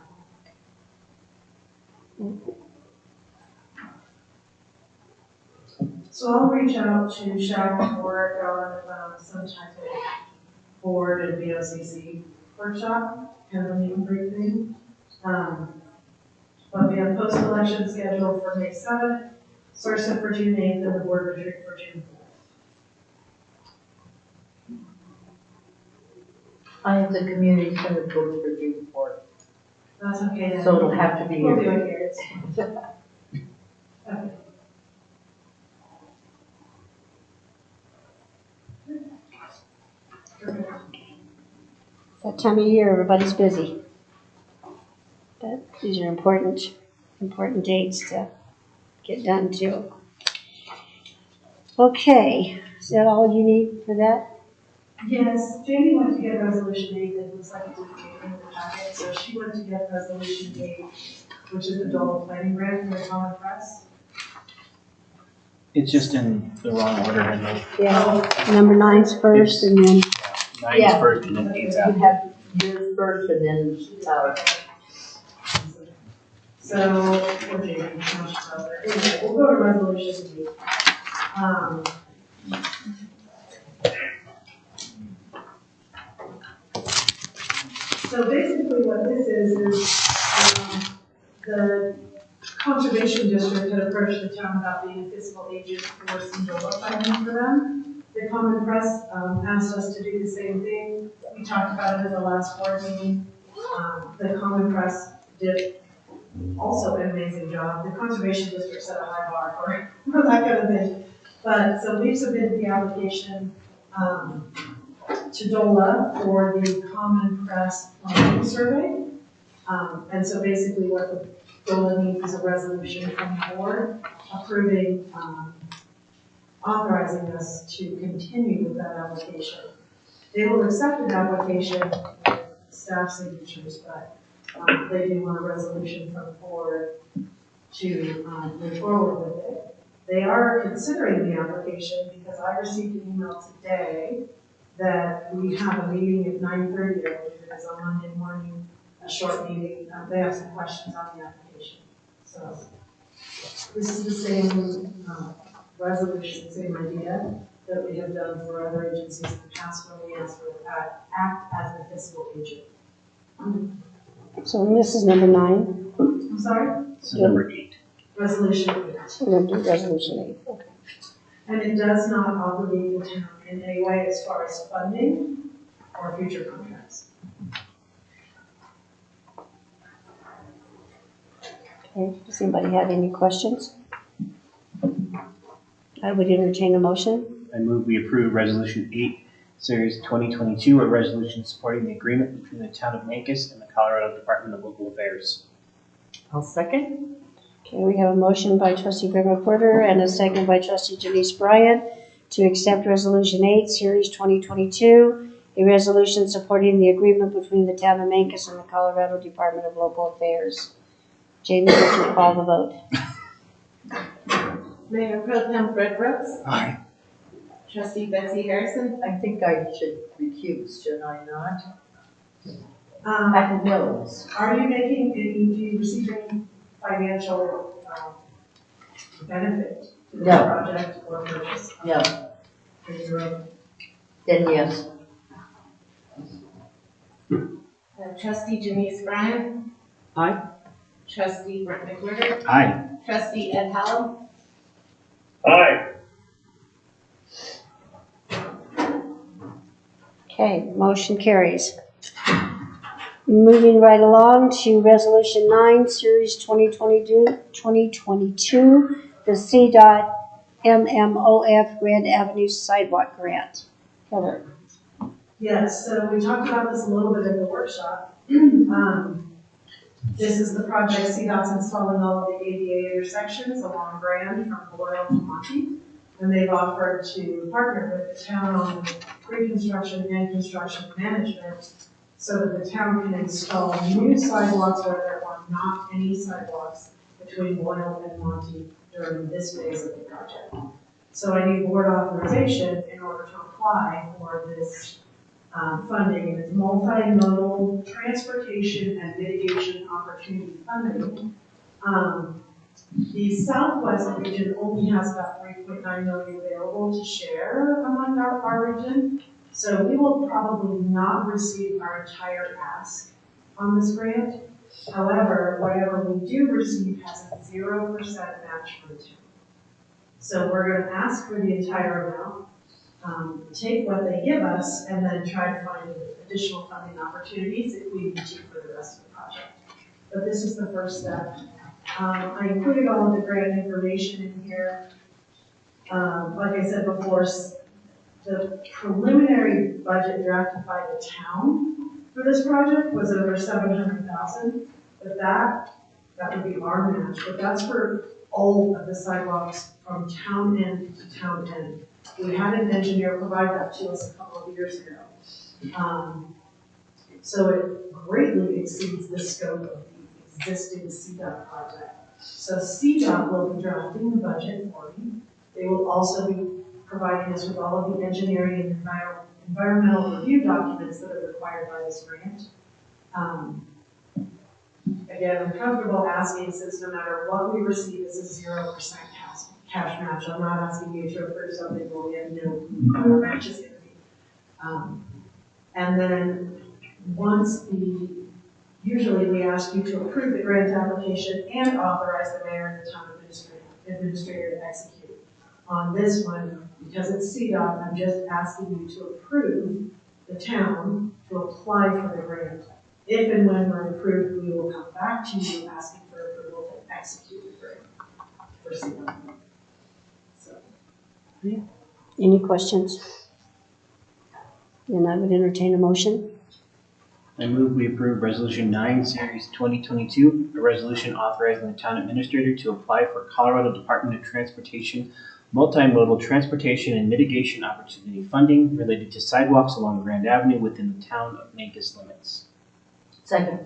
town. So I'll reach out to Shaq or some type of board and BOCC workshop, kind of a meet and greet thing. But we have post-election scheduled for May 7th, Sarsa for June 8th, and the board retreat for June 4th. I have the community center booked for June 4th. That's okay then. So it'll have to be We'll here. do it here. Okay. That time of year, everybody's busy. But these are important dates to get done too. Okay, is that all you need for that? Yes, Jamie went to get resolution 8, that looks like it didn't get in the packet, so she went to get resolution 8, which is the Dole planning grant for the common press. It's just in the wrong order, I know. Yeah, number 9's first and then, 9 is first and then 8's You after. have yours first and then, So, for Jamie, how much is out there? Anyway, we'll go to resolution 8. So basically what this is the conservation district had approached the town about being a fiscal agent for some DOLA funding for them. The Common Press asked us to do the same thing. We talked about it at the last board meeting. The Common Press did also an amazing job. The conservation district set a high bar for that kind of thing. But so we've submitted the application to DOLA for the Common Press planning survey. And so basically what the DOLA needs is a resolution from the board approving, authorizing us to continue with that application. They will accept an application with staff signatures, but they do want a resolution from the board to move forward with it. They are considering the application because I received an email today that we have a meeting at 9:30, I believe it is on Monday morning, a short meeting. They have some questions on the application. So this is the same resolution, same idea that we have done for other agencies in the past when we asked for act as the fiscal agent. so this is number 9. I'm sorry? So number 8. Resolution 8. So we'll do resolution 8, okay. And it does not obligate the town in any way as far as funding or future contracts. Okay, does anybody have any questions? I would entertain a motion. I move we approve Resolution 8, Series 2022, a resolution supporting the agreement between the town of Mancos and the Colorado Department of Local Affairs. I'll second. Okay, we have a motion by trustee Greg Porter and a second by trustee Janice Bryant to accept resolution 8, series 2022, a resolution supporting the agreement between the town of Mancos and the Colorado Department of Local Affairs. Jamie, would you call the vote? Mayor Pro Tem Fred Brooks. Aye. Trustee Betsy Harrison. I think I should recuse, should I not? Um, No. Are you making, do you receive any financial benefit to this No. project or purchase? No. For your own Then yes. Trustee Janice Bryan. Aye. Trustee Brent McWhirter. Aye. Trustee Ed Hallam. Aye. Okay, motion carries. Moving right along to Resolution 9, Series 2022, the CDOT MMOF Grand Avenue Sidewalk Grant. Heather. Yes, so we talked about this a little bit in the workshop. This is the project CDOT's installing all of the ADA intersections along Grand from Boyle to Monty. And they've offered to partner with the town on pre-construction and construction management so that the town can install new sidewalks where there are not any sidewalks between Boyle and Monty during this phase of the project. So I need board authorization in order to apply for this funding, and it's multimodal transportation and mitigation opportunity funding. The Southwest region only has about 3.9 million available to share among our region, so we will probably not receive our entire ask on this grant. However, whatever we do receive has a 0% match for the town. So we're going to ask for the entire amount. Take what they give us and then try to find additional funding opportunities if we need to for the rest of the project. But this is the first step. I included all of the grant information in here. Like I said before, the preliminary budget drafted by the town for this project was over $700,000, but that would be our match, but that's for all of the sidewalks from town end to town end. We had an engineer provide that to us a couple of years ago. So it greatly exceeds the scope of the existing CDOT project. So CDOT will be drafting the budget for me. They will also be providing us with all of the engineering and environmental review documents that are required by this grant. Again, I'm comfortable asking, since no matter what we receive, this is 0% cash match. I'm not asking you to approve something where we have no what our match is going to be. And then usually we ask you to approve the grant application and authorize the mayor and the town administrator to execute. On this one, because it's CDOT, I'm just asking you to approve the town to apply for the grant. If and when we're approved, we will come back to you asking for approval to execute the grant for CDOT. Any questions? Then I would entertain a motion. I move we approve Resolution 9, Series 2022, a resolution authorizing the town administrator to apply for Colorado Department of Transportation multimodal transportation and mitigation opportunity funding related to sidewalks along Grand Avenue within the town of Mancos limits. Second.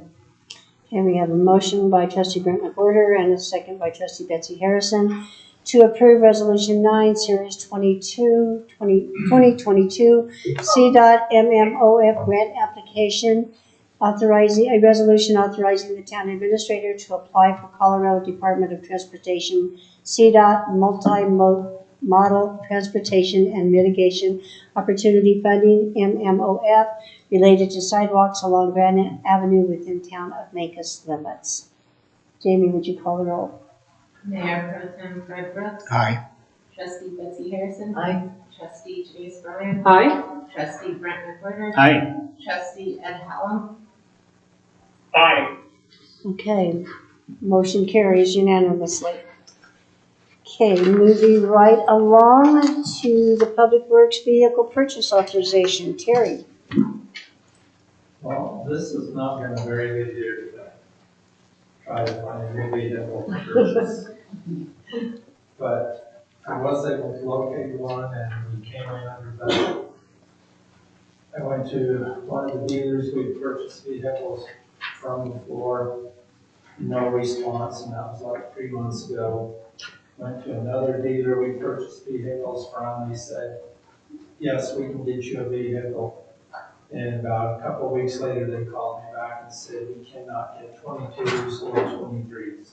Okay, we have a motion by Trustee Brent McWhirter and a second by Trustee Betsy Harrison to approve Resolution 9, Series 2022, CDOT MMOF grant application, a resolution authorizing the town administrator to apply for Colorado Department of Transportation CDOT multi-modal transportation and mitigation opportunity funding, MMOF, related to sidewalks along Grand Avenue within town of Mancos limits. Jamie, would you call the roll? Mayor Pro Tem Fred Brooks. Aye. Trustee Betsy Harrison. Aye. Trustee Janice Bryan. Aye. Trustee Brent McWhirter. Aye. Trustee Ed Hallam. Aye. Okay, motion carries unanimously. Okay, moving right along to the Public Works Vehicle Purchase Authorization. Terry. Well, this is not been a very good year to try to find a new vehicle to purchase. But I was able to locate one and we came in under budget. I went to one of the dealers we purchased vehicles from before, no response, and that was like 3 months ago. Went to another dealer we purchased vehicles from, they said, yes, we can get you a vehicle. And about a couple of weeks later, they called me back and said, we cannot get 22s or 23s.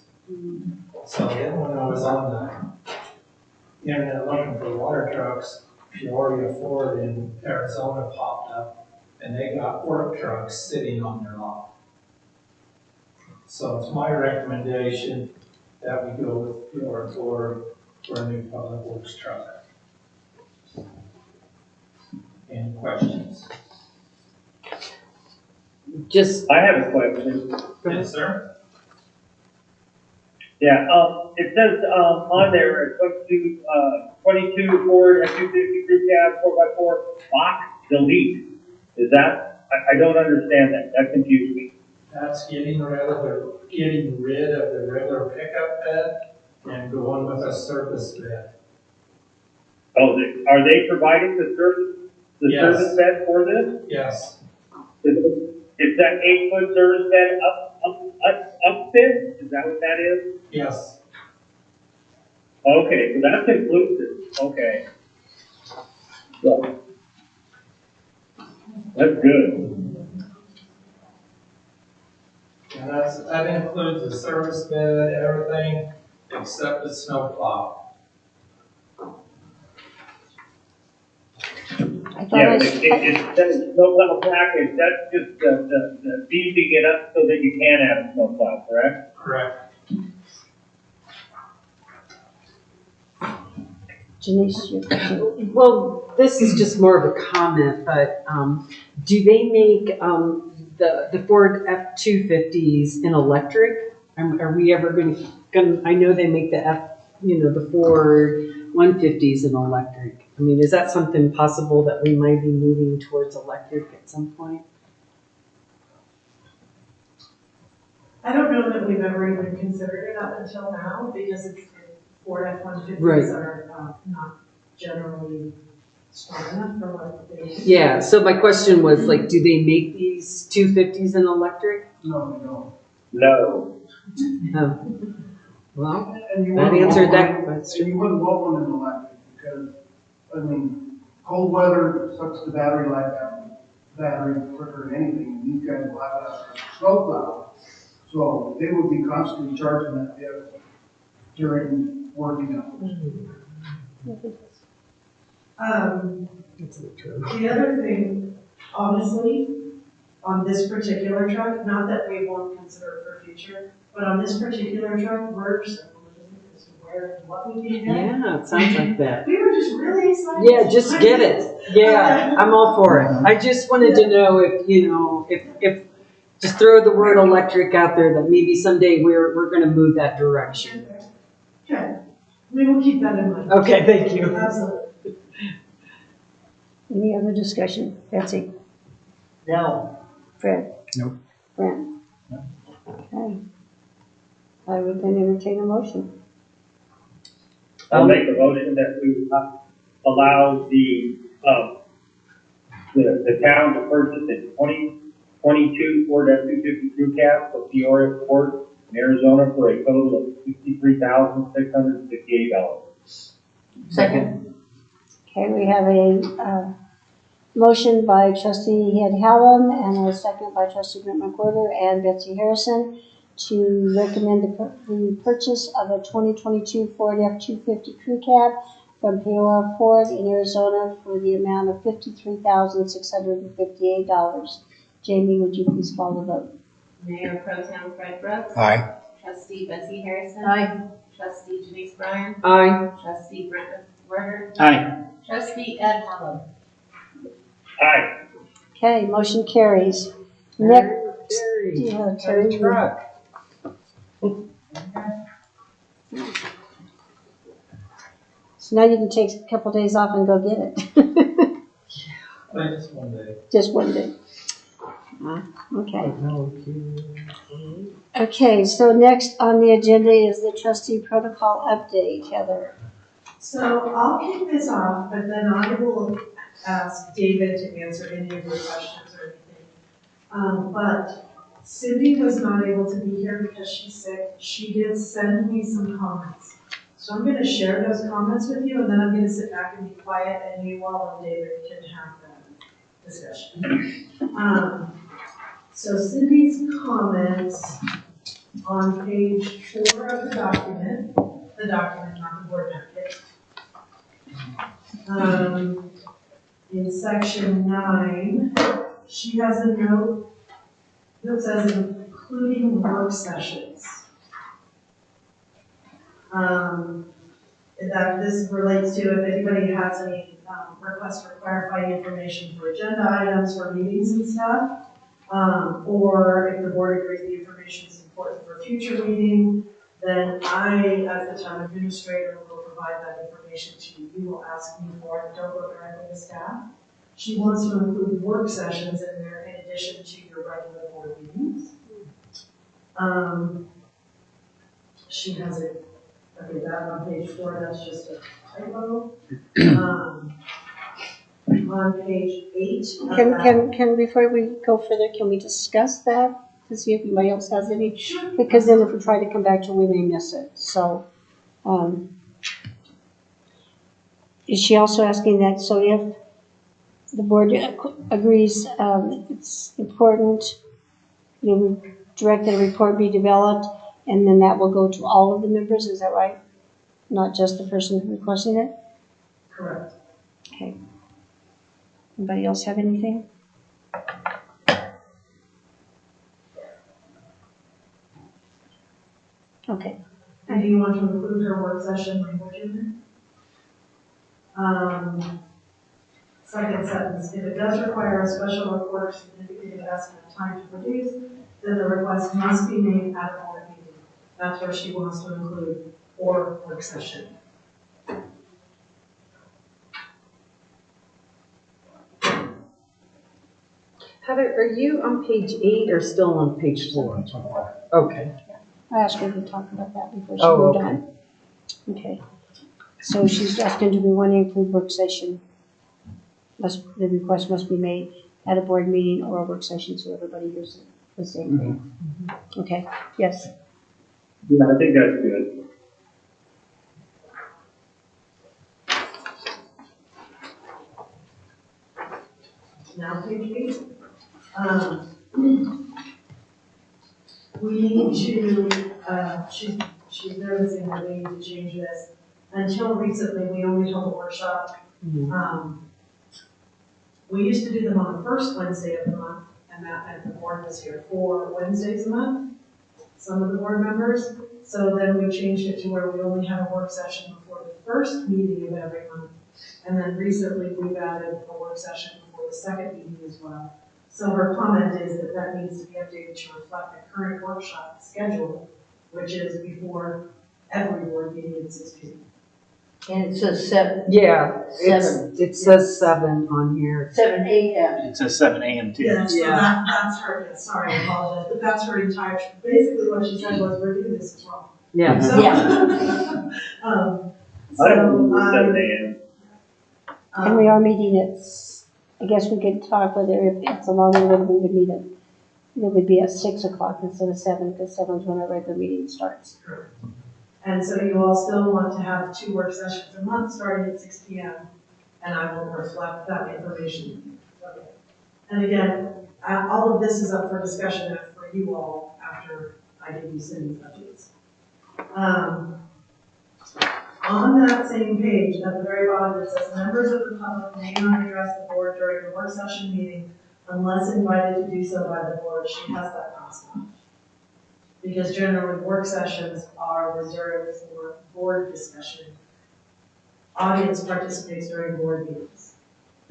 So then when I was on the internet looking for water trucks, Peoria Ford in Arizona popped up, and they got work trucks sitting on their lot. So it's my recommendation that we go with Peoria Ford for a new public works truck. Any questions? Just, I have a question. Yes, sir. Yeah, it says, on there, it goes to, 22 Ford F-250 crew cab 4x4 box delete. Is that, I don't understand that. That confused me. That's getting rid of the regular pickup bed and going with a surface bed. Oh, are they providing the Yes. service bed for this? Yes, Is that 8-foot service bed up there? Is that what that is? yes. Okay, so that's inclusive. Okay. So, that's good. And that includes the service bed, everything except the snow plow. I thought Yeah, I, it says snow plow package. That's just the fee to get up so that you can have a snow plow, correct? Correct. Janice, your question. well, this is just more of a comment, but, do they make, the Ford F-250s in electric? Are we ever gonna, I know they make the Ford 150s in electric. I mean, is that something possible that we might be moving towards electric at some point? I don't know that we've ever even considered it up until now, because Ford F-150s Right. are not generally strong enough for what they. Yeah, so my question was like, do they make these 250s in electric? No, we don't. No. Oh. Well, And you that wouldn't answered want that one- question. And you wouldn't want one in electric because, I mean, cold weather sucks the battery life out of the battery quicker than anything. These guys will have a snow plow. So they would be constantly charging that vehicle during working hours. That's not true. The other thing, honestly, on this particular truck, not that we won't consider it for future, but on this particular truck, we're so limited as to where and what we can get. Yeah, it sounds like that. We were just really excited. Yeah, just get it. Yeah, I'm all for it. I just wanted to know if just throw the word electric out there, that maybe someday we're gonna move that direction. Okay, we will keep that in mind. Okay, thank you. Absolutely. Any other discussion? Betsy? No. Fred? Nope. Brent? Okay. I would then entertain a motion. I'll make a motion that we allow the town to purchase a 2022 Ford F-250 crew cab for Peoria Ford in Arizona for a total of $63,658. Second. Okay, we have a motion by trustee Ed Hallam and a second by trustee Brent McWhorter and Betsy Harrison to recommend the purchase of a 2022 Ford F-250 crew cab from Peoria Ford in Arizona for the amount of $53,658. Jamie, would you please call the vote? Mayor Pro Tem Fred Brooks. Aye. Trustee Betsy Harrison. Aye. Trustee Janice Bryan. Aye. Trustee Brent McWhorter. Aye. Trustee Ed Hallam. Aye. Okay, motion carries. Next, Terry. yeah, Terry. Truck. So now you can take a couple days off and go get it. Just one day. Just one day. Okay. Okay, so next on the agenda is the trustee protocol update, Heather. So I'll kick this off, but then I will ask David to answer any of your questions or anything. But Cindy was not able to be here because she's sick. She did send me some comments. So I'm gonna share those comments with you, and then I'm gonna sit back and be quiet, and you all and David can have that discussion. So Cindy's comments on page 4 of the document, not the board packet. In section 9, she has a note that says including work sessions. That this relates to if anybody has any requests for clarifying information for agenda items for meetings and stuff, or if the board agrees the information is important for a future meeting, then I, as the town administrator, will provide that information to you. You will ask me for it, don't go directly to staff. She wants to include work sessions in there in addition to your regular board meetings. She has it, okay, that on page 4, that's just a typo. On page 8. Can, before we go further, can we discuss that to see if anybody else has any? Because then if we try to come back to it, we may miss it. So, is she also asking that, so if the board agrees it's important, you direct that a report be developed, and then that will go to all of the members, is that right? Not just the person requesting it? Correct. Okay. Anybody else have anything? Okay. And do you want to include her work session language in there? Second sentence, if it does require a special report or significant investment of time to produce, then the request must be made at a board meeting. That's where she wants to include or work session. Heather, are you on page 8 or still on page 4? Okay. I asked her to talk about that before she Oh, moved okay. on. Okay. So she's asking to be one include work session. The request must be made at a board meeting or a work session so everybody hears the same thing. Okay, yes. Yeah, I think that's good. Now page 8. We need to, she's noticing that we need to change this. Until recently, we only held a workshop. We used to do them on the first Wednesday of the month, and that meant the board was here 4 Wednesdays a month, some of the board members. So then we changed it to where we only have a work session before the first meeting of every month. And then recently, we've added a work session before the second meeting as well. So her comment is that that needs to be updated to reflect the current workshop schedule, which is before every board meeting at 6 p.m. And it says 7. Yeah, 7. it says 7 on here. 7 a.m. It says 7 a.m. too. Yeah, so that's her, sorry, I apologize, but that's her entire, basically what she said was, we're doing this wrong. Yeah. So, Yeah. I don't know, 7 a.m. And we are meeting at, I guess we could talk whether if it's a longer one, we would meet at, it would be at 6 o'clock instead of 7, because 7 is when our regular meeting starts. And so you all still want to have 2 work sessions a month starting at 6 p.m. and I will reflect that information. Okay. And again, all of this is up for discussion for you all after I give you Cindy's updates. On that same page, at the very bottom, it says, members of the public may not address the board during a work session meeting unless invited to do so by the board. She has that crossed off. Because generally, work sessions are reserved for board discussion. Audience participates during board meetings.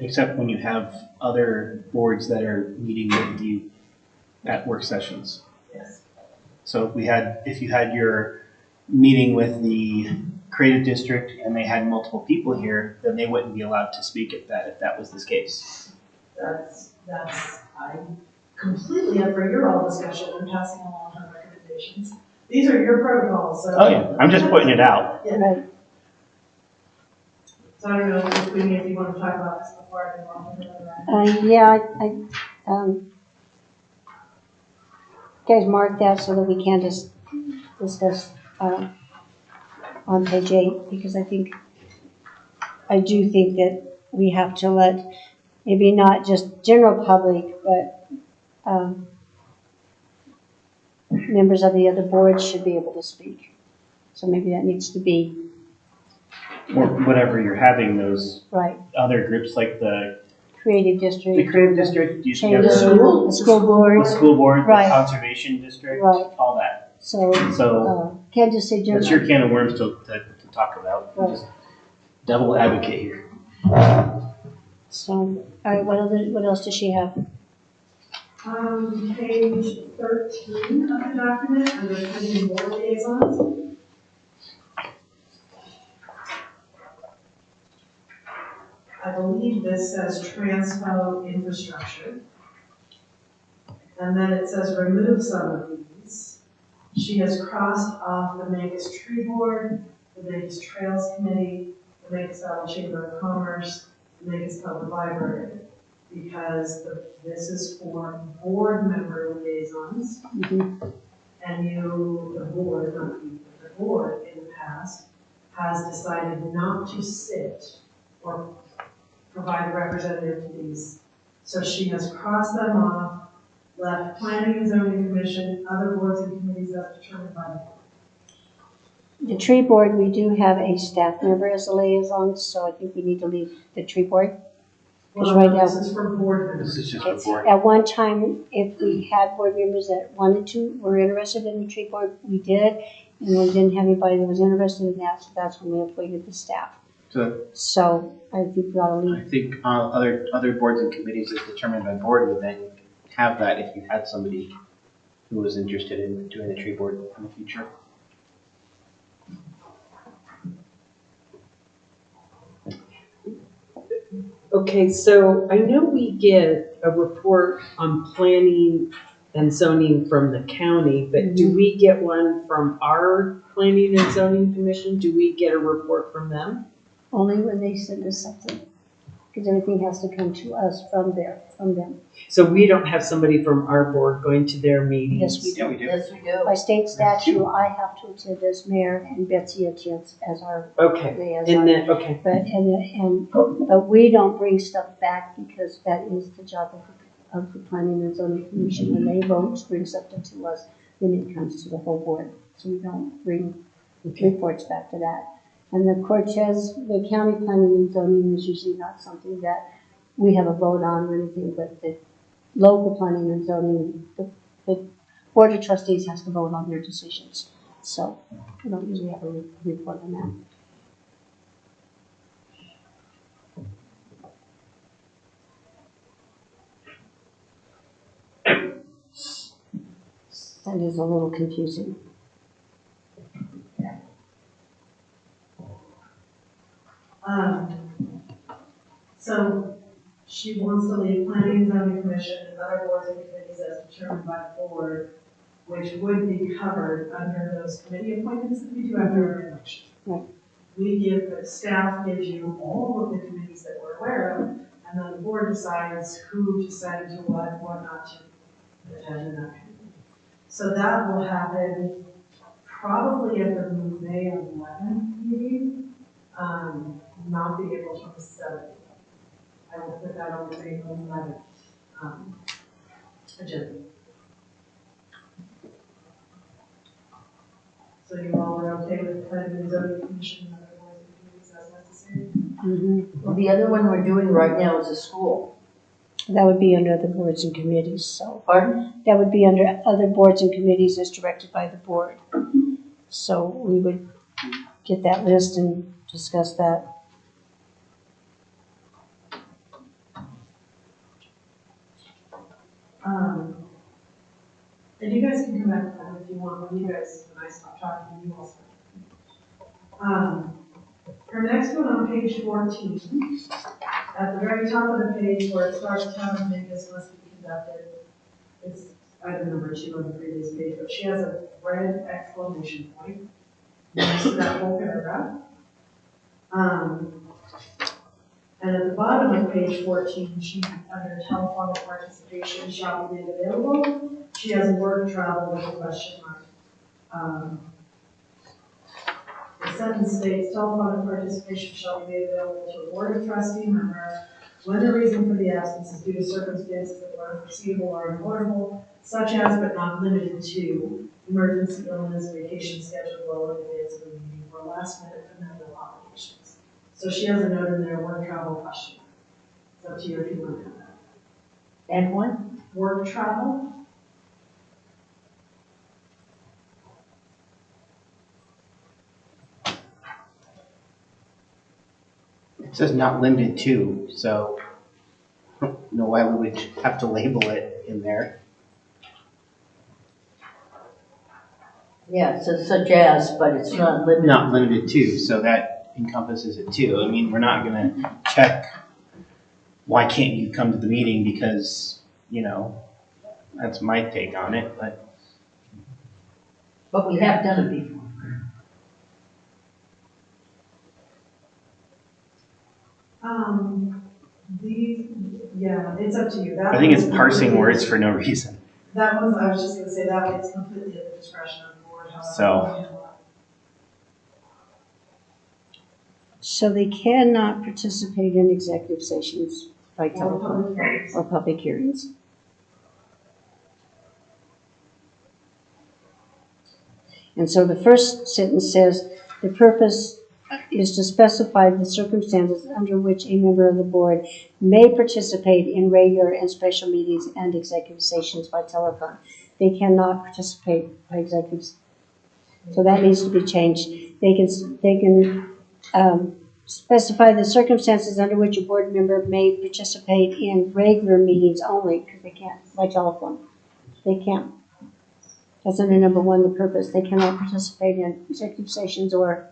Except when you have other boards that are meeting with you at work sessions. Yes. So if you had your meeting with the creative district and they had multiple people here, then they wouldn't be allowed to speak at that if that was the case. I'm completely up for your all discussion. I'm passing along her recommendations. These are your protocols, so. Oh yeah, I'm just putting it out. Yeah. Right. So I don't know if you want to talk about this before I move on to another. Yeah, guys mark that so that we can just discuss on page 8, because I do think that we have to let maybe not just general public, but members of the other boards should be able to speak. So maybe that needs to be or whatever you're having, those right, other groups like the creative district. creative district, you Change have the school board, the school board, the Right. conservation district, Right. all that. so, So can't just say that's general. your can of worms to talk about. Right. Just devil advocate here. So, all right, what else does she have? Page 13 of the document, under committee and board liaisons. I believe this says transpo infrastructure. And then it says remove some of these. She has crossed off the Mancos Tree Board, the Mancos Trails Committee, the Mancos Valley Chamber of Commerce, the Mancos Public Library, because this is for board member liaisons. And the board, not you, but the board in the past has decided not to sit or provide a representative to these. So she has crossed them off, left planning and zoning commission, other boards and committees as determined by the board. The tree board, we do have a staff member as a liaison, so I think we need to leave the tree board. Because right now, This is for board members. This is just for board. at one time, if we had board members that wanted to, were interested in the tree board, we did. And we didn't have anybody that was interested in that, so that's when we appointed the staff. So I think we ought to I leave. think other boards and committees as determined by board would then have that if you had somebody who was interested in doing the tree board in the future. Okay, so I know we get a report on planning and zoning from the county, but do we get one from our planning and zoning commission? Do we get a report from them? Only when they send us something. Because everything has to come to us from them. So we don't have somebody from our board going to their meetings? Yes, we do. Yeah, we do. Yes, we do. By state statute, I have to attend as mayor and Betsy attends as our Okay, liaison. and then, okay, But we don't bring stuff back because that is the job of the planning and zoning commission. When they vote to bring something to us, then it comes to the whole board. So we don't bring reports back to that. And the Cortez, the county planning and zoning is usually not something that we have a vote on or anything, but the local planning and zoning, the board of trustees has to vote on their decisions. So we don't usually have a report on that. That is a little confusing. So she wants to leave planning and zoning commission and other boards and committees as determined by the board, which would be covered under those committee appointments that we do after our election. Right. The staff gives you all of the committees that we're aware of, and then the board decides who to send to what not to attend in that committee. So that will happen probably at the May 11th meeting, not the April 27th. I will put that on the May 11th agenda. So you all are okay with planning and zoning commission and other boards and committees as necessary? Well, the other one we're doing right now is a school. That would be under other boards and committees, so. Pardon? That would be under other boards and committees as directed by the board. So we would get that list and discuss that. And you guys can come back to that if you want, when I stop talking, you also. Her next one on page 14, at the very top of the page where it starts, town of Mancos must be conducted. It's item number 2 on the previous page, but she has a red exclamation point next to that whole paragraph. And at the bottom of page 14, she, under telephonic participation shall be made available. She has word travel with a question mark. The sentence states, telephonic participation shall be made available to a board of trustee member when the reason for the absence is due to circumstances that were unforeseeable or unavoidable, such as but not limited to emergency illness, vacation scheduled well in advance of the meeting, or last minute familial obligations. So she has a note in there, work travel question. It's up to you if you want to do that. And one? Work travel? It says not limited to, so I don't know why we would have to label it in there. Yeah, it says such as, but it's not limited. Not limited to, so that encompasses it too. I mean, we're not gonna check, why can't you come to the meeting because, you know, that's my take on it, but. But we have done it before. Yeah, it's up to you. I think it's parsing words for no reason. That one, I was just gonna say that it's completely at the discretion of the board. So they cannot participate in executive sessions by Or telephone public hearings. or public hearings. And so the first sentence says, the purpose is to specify the circumstances under which a member of the board may participate in regular and special meetings and executive sessions by telephone. They cannot participate by executives. So that needs to be changed. They can specify the circumstances under which a board member may participate in regular meetings only, because they can't by telephone. They can't. That's under number one, the purpose. They cannot participate in executive sessions or.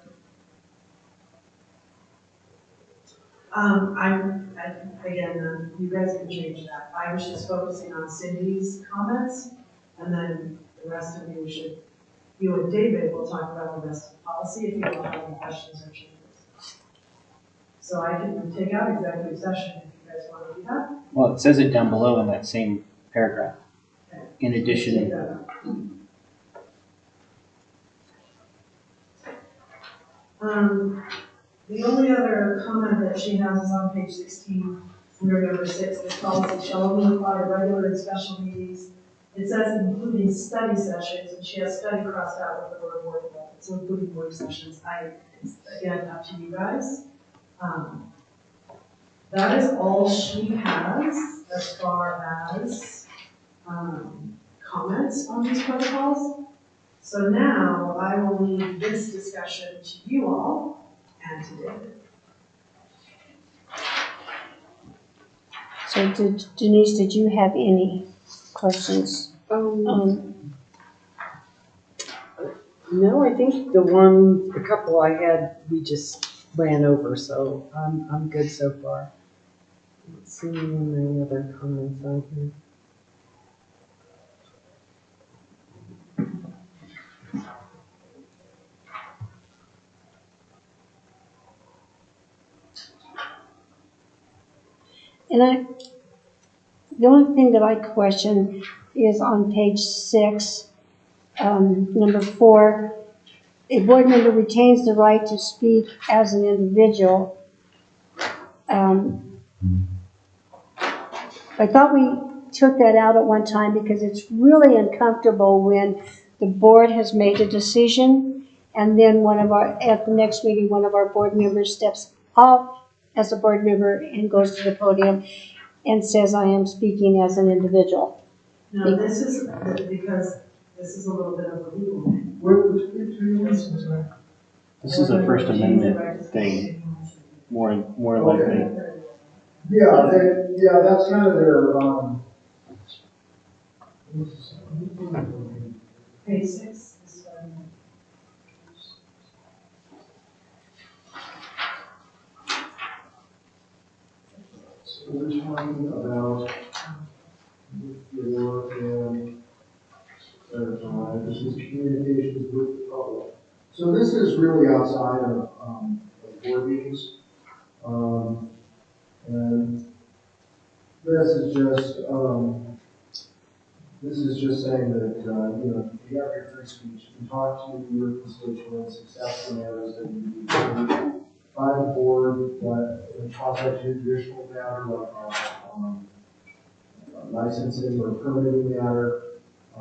Again, you guys can change that. I was just focusing on Cindy's comments, and then the rest of you and David will talk about the rest of the policy if you don't have any questions or changes. So I can take out executive session if you guys want to do that. Well, it says it down below in that same paragraph. In addition. The only other comment that she has is on page 16, under number 6, this policy shall only apply to regular and special meetings. It says including study sessions, and she has study crossed out with the word work about it, so including work sessions. It's again up to you guys. That is all she has as far as comments on these protocols. So now I will leave this discussion to you all and to David. So Denise, did you have any questions? No, I think a couple I had, we just ran over, so I'm good so far. Let's see any other comments on here. And the only thing that I question is on page 6, number 4, a board member retains the right to speak as an individual. I thought we took that out at one time because it's really uncomfortable when the board has made a decision and then at the next meeting, one of our board members steps off as a board member and goes to the podium and says, I am speaking as an individual. No, this is because this is a little bit of a legal thing. This is a First Amendment thing, more likely. Yeah, that's kind of their, Page 6. So we're talking about before and clarify, this is communications with the public. So this is really outside of board meetings. And this is just saying that, you have your free speech, you can talk to your constituents, except in areas that you be heard by the board, but in constitutional judicial matter, like licensing or permitting matter,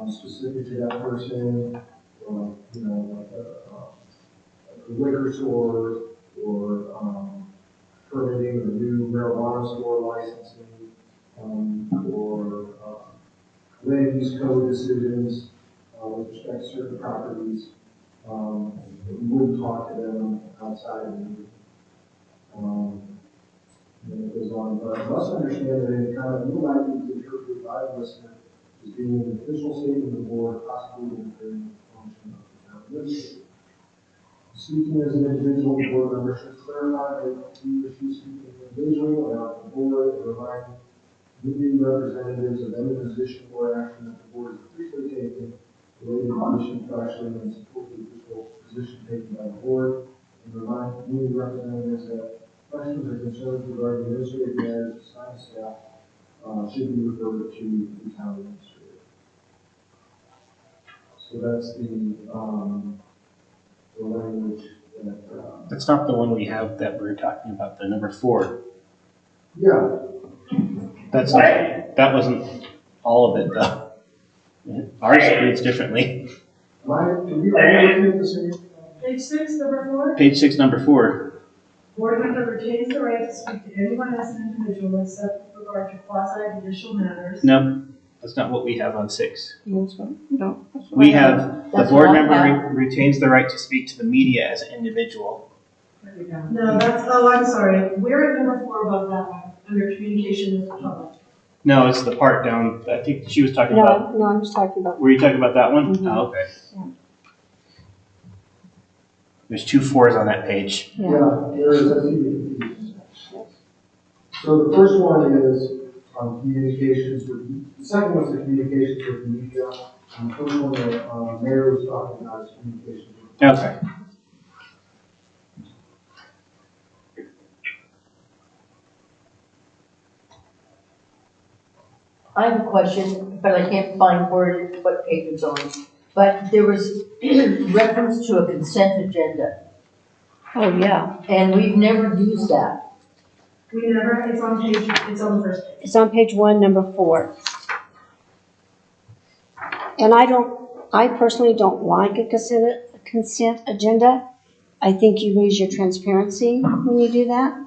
specific to that person, or, like a liquor store, or, permitting or new marijuana store licensing, or land use code decisions with respect to certain properties. We wouldn't talk to them outside of the meeting. And it goes on, but I must understand that any comment will likely be interpreted by the listener as being an official statement of the board, possibly interfering with the function of the town administrator. Speaking as an individual, the board member should clarify that he or she speaking as an individual and not the board, and remind meeting representatives of any position or action that the board is officially taking related to mission factually and support the official position taken by the board, and remind meeting representatives that questions or concerns regarding administrative matters assigned staff should be referred to the town administrator. So that's the language that. That's not the one we have that we're talking about, the number 4. Yeah. That's not, that wasn't all of it though. Ours reads differently. Are we looking at the same? Page 6, number 4. Page 6, number 4. Board member retains the right to speak to anyone as an individual except with regard to quasi-judicial matters. No, that's not what we have on 6. No. We have, the That's board what I member retains the right to speak to the media as an individual. No, that's, oh, I'm sorry. We're at number 4 above that one, under communication with the public. No, it's the part down, I think she was talking about, No, I'm just talking about. were you talking about that one? Mhm. Oh, okay. Yeah. There's 2 4s on that page. Yeah. There is a confusion. So the first one is communications with, the second one's the communications with the media. And the first one that Mayor was talking about is communications with. Okay. I have a question, but I can't find where, what page it's on. But there was reference to a consent agenda, Oh, yeah. and we've never used that. We never, it's on page, it's on the first page. It's on page 1, number 4. And I personally don't like a consent agenda. I think you lose your transparency when you do that.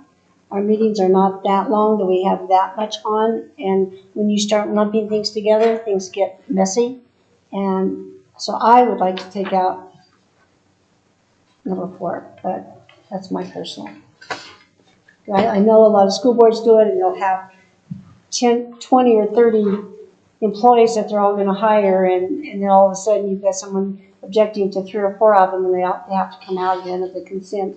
Our meetings are not that long that we have that much on, and when you start lumping things together, things get messy. And so I would like to take out number 4, but that's my personal. I know a lot of school boards do it, and they'll have 10, 20, or 30 employees that they're all going to hire, and then all of a sudden you've got someone objecting to 3 or 4 of them, and they have to come out again of the consent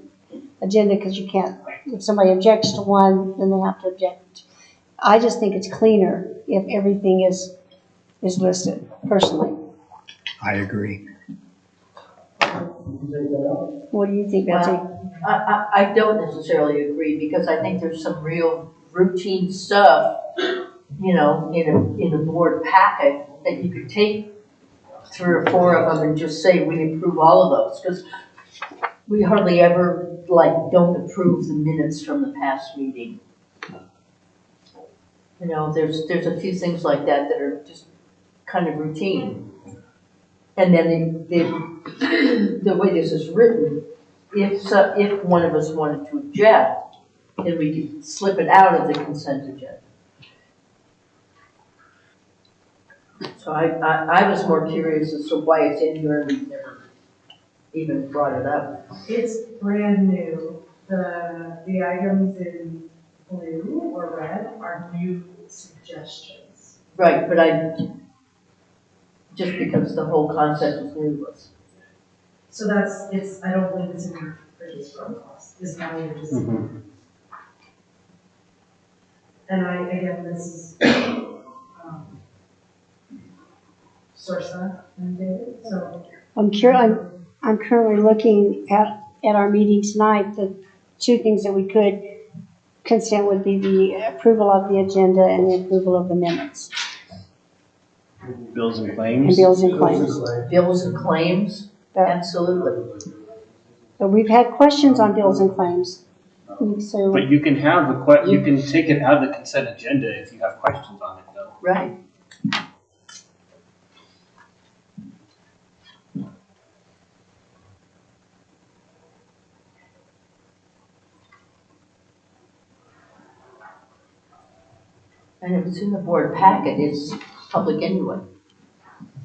agenda because you can't, if somebody objects to one, then they have to object. I just think it's cleaner if everything is listed, personally. I agree. What do you think, Betsy? Well, I don't necessarily agree, because I think there's some real routine stuff, you know, in a board packet that you could take 3 or 4 of them and just say we approve all of those, because we hardly ever, don't approve the minutes from the past meeting. You know, there's a few things like that that are just kind of routine. And then the way this is written, if one of us wanted to object, then we could slip it out of the consent agenda. So I was more curious as to why it's in here and we've never even brought it up. It's brand new. The items in blue or red are new suggestions. Right, but just because the whole concept is new to us. So I don't believe it's in your previous protocols, is now you're just. Mm-hmm. And again, this is, Sorsa and David, so. I'm currently looking at our meeting tonight. The 2 things that we could consent would be the approval of the agenda and the approval of the minutes. Bills and And claims. bills and claims. Bills and claims, But absolutely. we've had questions on bills and claims. So, But you can have you can take it out of the consent agenda if you have questions on it though. Right. And if it's in the board packet, it's public anyway.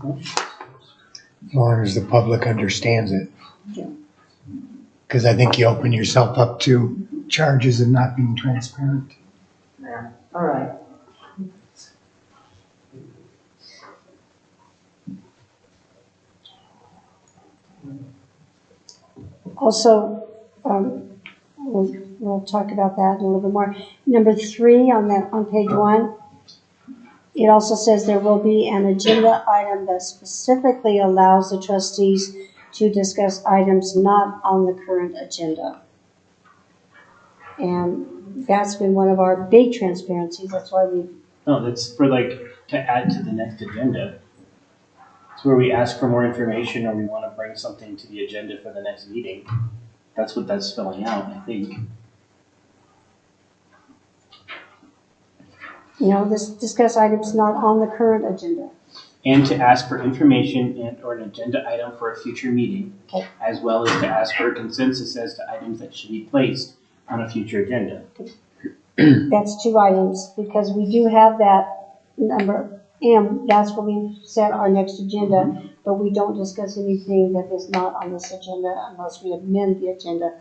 As long as the public understands it. Yeah. Because I think you open yourself up to charges of not being transparent. All right. Also, we'll talk about that a little bit more. Number 3 on page 1, it also says there will be an agenda item that specifically allows the trustees to discuss items not on the current agenda. And that's been one of our big transparencies. That's why we. No, that's for to add to the next agenda. It's where we ask for more information or we want to bring something to the agenda for the next meeting. That's what that's spelling out, I think. Discuss items not on the current agenda. And to ask for information and or an agenda item for a future meeting, Okay. as well as to ask for a consensus as to items that should be placed on a future agenda. That's 2 items, because we do have that number M. That's where we set our next agenda, but we don't discuss anything that is not on this agenda unless we amend the agenda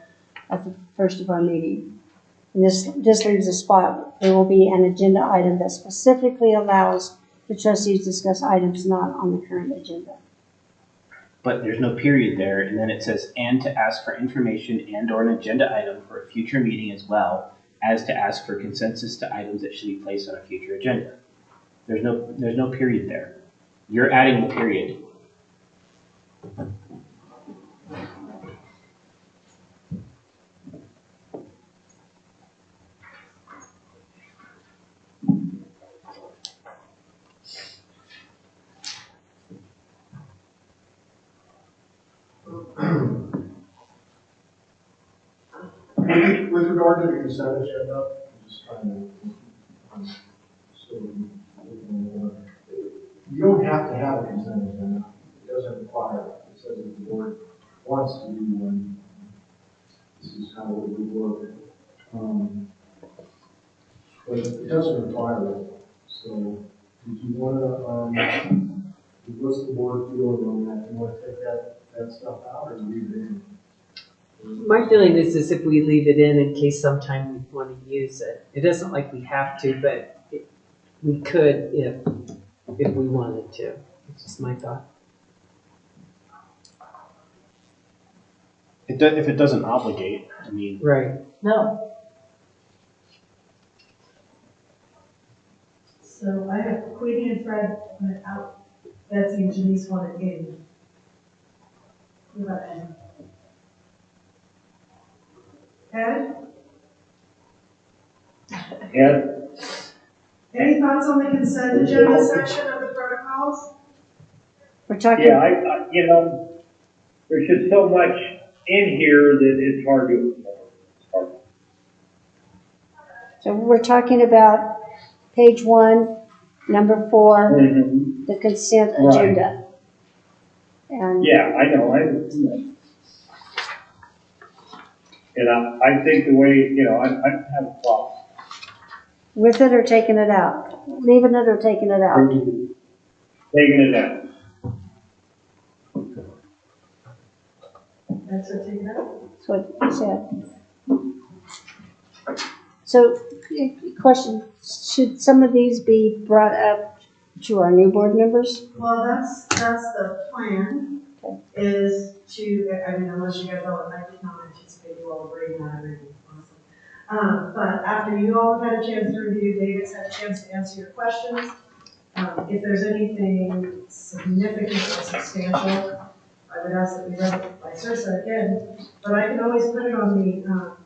at the first of our meeting. And this leaves a spot. There will be an agenda item that specifically allows the trustees to discuss items not on the current agenda. But there's no period there, and then it says, and to ask for information and or an agenda item for a future meeting as well as to ask for consensus to items that should be placed on a future agenda. There's no period there. You're adding the period. With regard to the consent agenda, I'm just trying to, you don't have to have a consent agenda. It doesn't require it. It says if the board wants to do one, this is how it would work. But it doesn't require it. So, did you want to, what's the board feeling on that? Do you want to take that stuff out or leave it in? My feeling is if we leave it in case sometime we want to use it. It isn't like we have to, but we could if we wanted to. It's just my thought. If it doesn't obligate, I mean. Right. No. So I have Queenie and Fred want it out. Betsy and Janice want it in. What about Ed? Ed? Yeah, Any thoughts on the consent agenda section of the protocols? We're talking. yeah, I there's just so much in here that it's hard to ignore. It's hard. So we're talking about page 1, number 4, Mm-hmm. the consent Right. agenda. And Yeah, I know. And I think the way, I don't have a problem. with it or taking it out? Leaving it or taking it out? Taking it down. That's what take it out? That's what he said. So, question, should some of these be brought up to our new board members? Well, that's the plan, is to, unless you guys all, I did not anticipate you all agreeing on everything, honestly. But after you all have had a chance to review, David's had a chance to answer your questions. If there's anything significant or substantial, I would ask that we run it by Sarsa again, but I can always put it on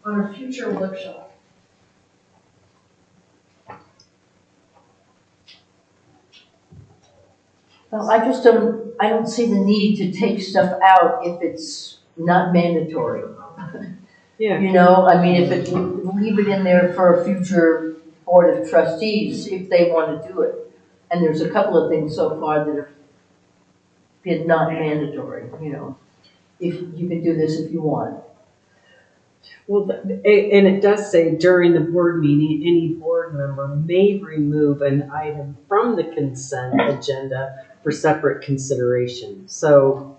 a future workshop. Well, I don't see the need to take stuff out if it's not mandatory. Yeah. If leave it in there for a future board of trustees if they want to do it. And there's a couple of things so far that have been not mandatory, if you can do this if you want. Well, and it does say during the board meeting, any board member may remove an item from the consent agenda for separate consideration. So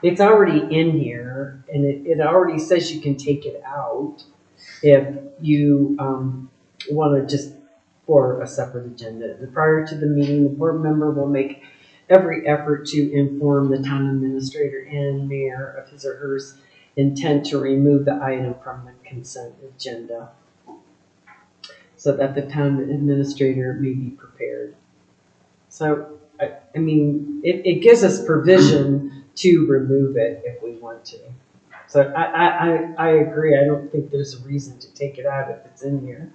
it's already in here, and it already says you can take it out if you want to just for a separate agenda. Prior to the meeting, the board member will make every effort to inform the town administrator and mayor of his or her intent to remove the item from the consent agenda so that the town administrator may be prepared. So, I mean, it gives us provision to remove it if we want to. So I agree. I don't think there's a reason to take it out if it's in here.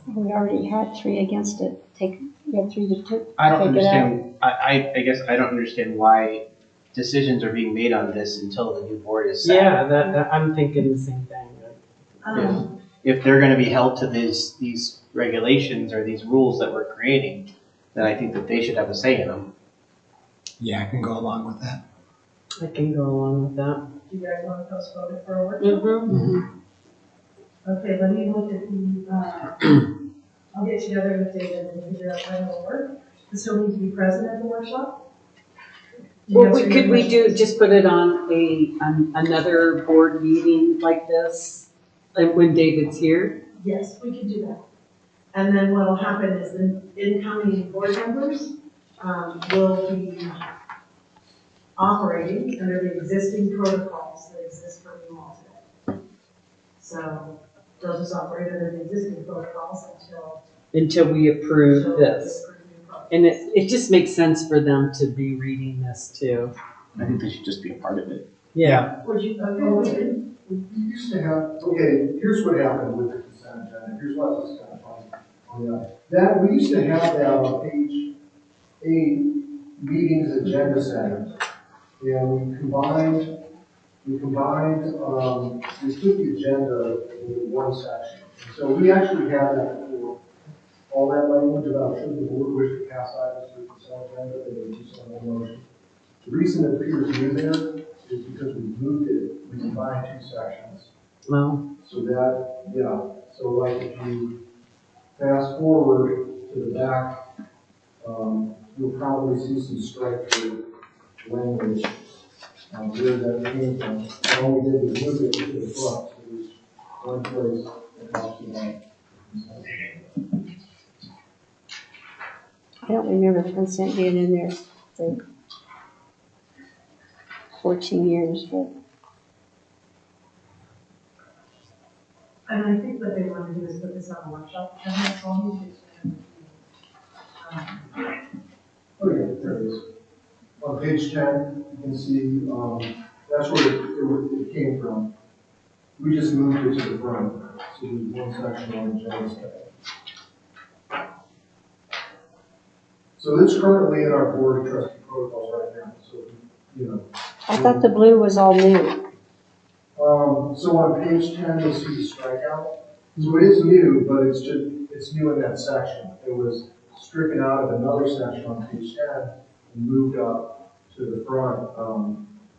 We already had 3 against it. We had 3 to 2. I don't Take it out. understand, I guess I don't understand why decisions are being made on this until the new board is set. Yeah, that I'm thinking the same thing. If they're gonna be held to these regulations or these rules that we're creating, then I think that they should have a say in them. Yeah, I can go along with that. I can go along with that. Do you guys want to postpone it for a workshop? Mm-hmm. Okay, let me look at the, I'll get together with David and figure out when it'll work. Does still need to be present at the workshop? Well, could we just put it on another board meeting like this, like when David's here? Yes, we could do that. And then what'll happen is the incoming board members will be operating under the existing protocols that exist for you all today. So they'll just operate under the existing protocols Until we approve this. And it just makes sense for them to be reading this too. I think they should just be a part of it. Yeah. Would you, We used to have, okay, here's what happened with the consent agenda, here's why this is kind of funny. That, we used to have that on page 8, meetings agenda settings. And we took the agenda into one section. So we actually had that before. All that language about should the board wish to pass items to the consent agenda, they would do some motion. The reason it appears new there is because we moved it, we combined 2 sections. Well. So that, yeah, so like if you fast forward to the back, you'll probably see some strike through language, where that came from. And all we did was move it to the front, so there's one place that talks about. I don't remember the consent being in there for 14 years, but and I think what they want to do is put this on a workshop, and that's all we do. Oh yeah, there it is. On page 10, you can see, that's where it came from. We just moved it to the front, so there's one section on the agenda today. So it's currently in our board of trustee protocols right now, so, you know. I thought the blue was all new. So on page 10, you'll see the strikeout. So it is new, but it's new in that section. It was stricken out of another section on page 10 and moved up to the front.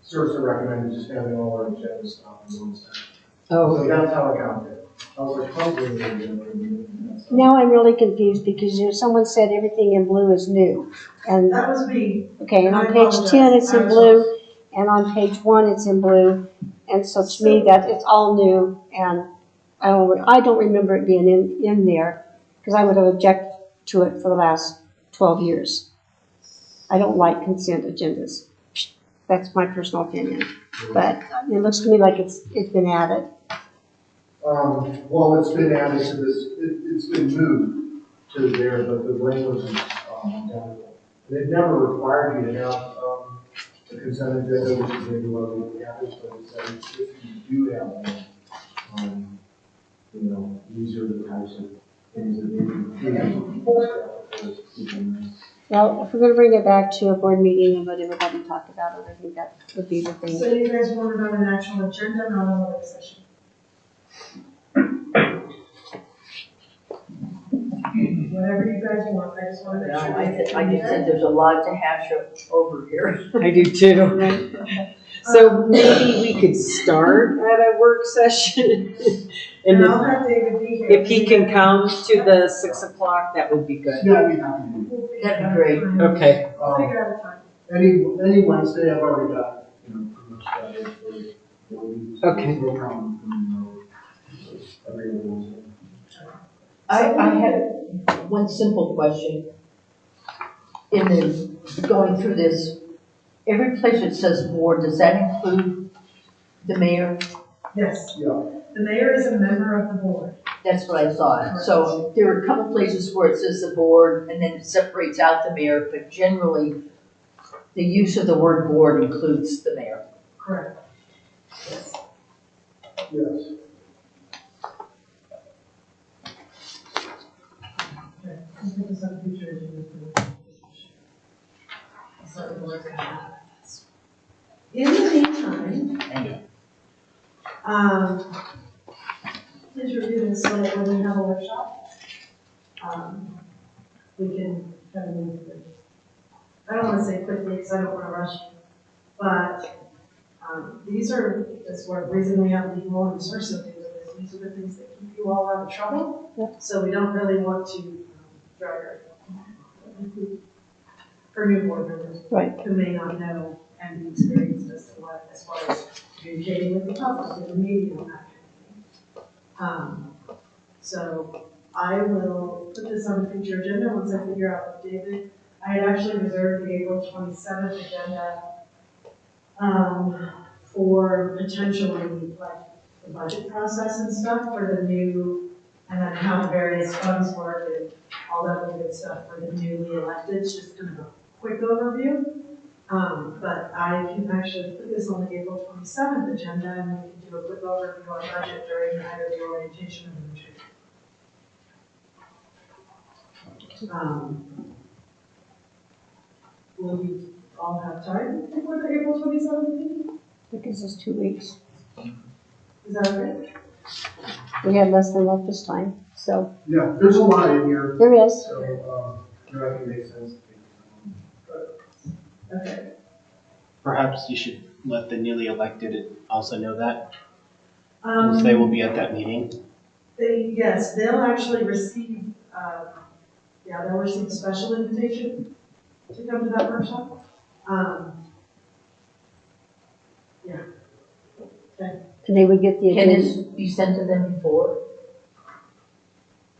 Serves to recommend just having all our agenda stuff in one section. Oh, So that's how it got there. I was like, probably. Now I'm really confused because someone said everything in blue is new. And That was me. okay, and I on page apologize. 10 it's in blue, and on page 1 it's in blue. And so to me that it's all new, and I don't remember it being in there because I would have objected to it for the last 12 years. I don't like consent agendas. That's my personal opinion. But it looks to me like it's been added. Well, it's been added to this, it's been moved to there, but the language is identical. They've never required you to have a consent agenda, which is maybe what we have, but it says if you do have one, you know, these are the types of things that they Well, if we're gonna bring it back to a board meeting and let everybody talk about it, I think that would be the thing. So you guys want it on an actual agenda, not on a work session? Whatever you guys want, I just want to make sure. No, I just think there's a lot to hash over here. I do too. So maybe we could start at a work session. And And I'll have David be here. if he can come to the 6 o'clock, that would be good. Yeah, I'd be happy to do That'd be great. Okay. We'll figure out a time. Any Wednesday, I've already got, pretty much that. Okay. No problem. Every Wednesday. I had one simple question. In the, going through this, every place it says board, does that include the mayor? Yes, Yeah. the mayor is a member of the board. That's what I thought. So there are a couple places where it says the board and then it separates out the mayor, but generally the use of the word board includes the mayor. Correct. Yes. Yes. Okay, I'll put this on future agenda. In the meantime, please review this so that when we have a workshop, we can kind of move through. I don't want to say quickly because I don't want to rush you, but these are, that's one reason we have legal and source of things, is these are the things that keep you all out of trouble. Yep. So we don't really want to drag our for new board members Right. who may not know and be experienced as to what, as far as communicating with the public and the media and that kind of thing. So I will put this on the future agenda once I figure out with David. I had actually reserved the April 27th agenda for potentially like the budget process and stuff for the new, and then how the various funds work and all that other good stuff for the newly elected, just kind of a quick overview. But I can actually put this on the April 27th agenda and we can do a quick overview on budget during either the orientation or the retreat. Will we all have time before the April 27th meeting? That gives us 2 weeks. Is that okay? We have less than enough this time, so Yeah, there's a lot in here, there is. so, I think it makes sense. Okay. Perhaps you should let the newly elected also know that, since they will be at that meeting. Yes, they'll actually receive, they'll receive a special invitation to come to that workshop. Yeah. Okay. And they would get the Can agenda, this be sent to them before?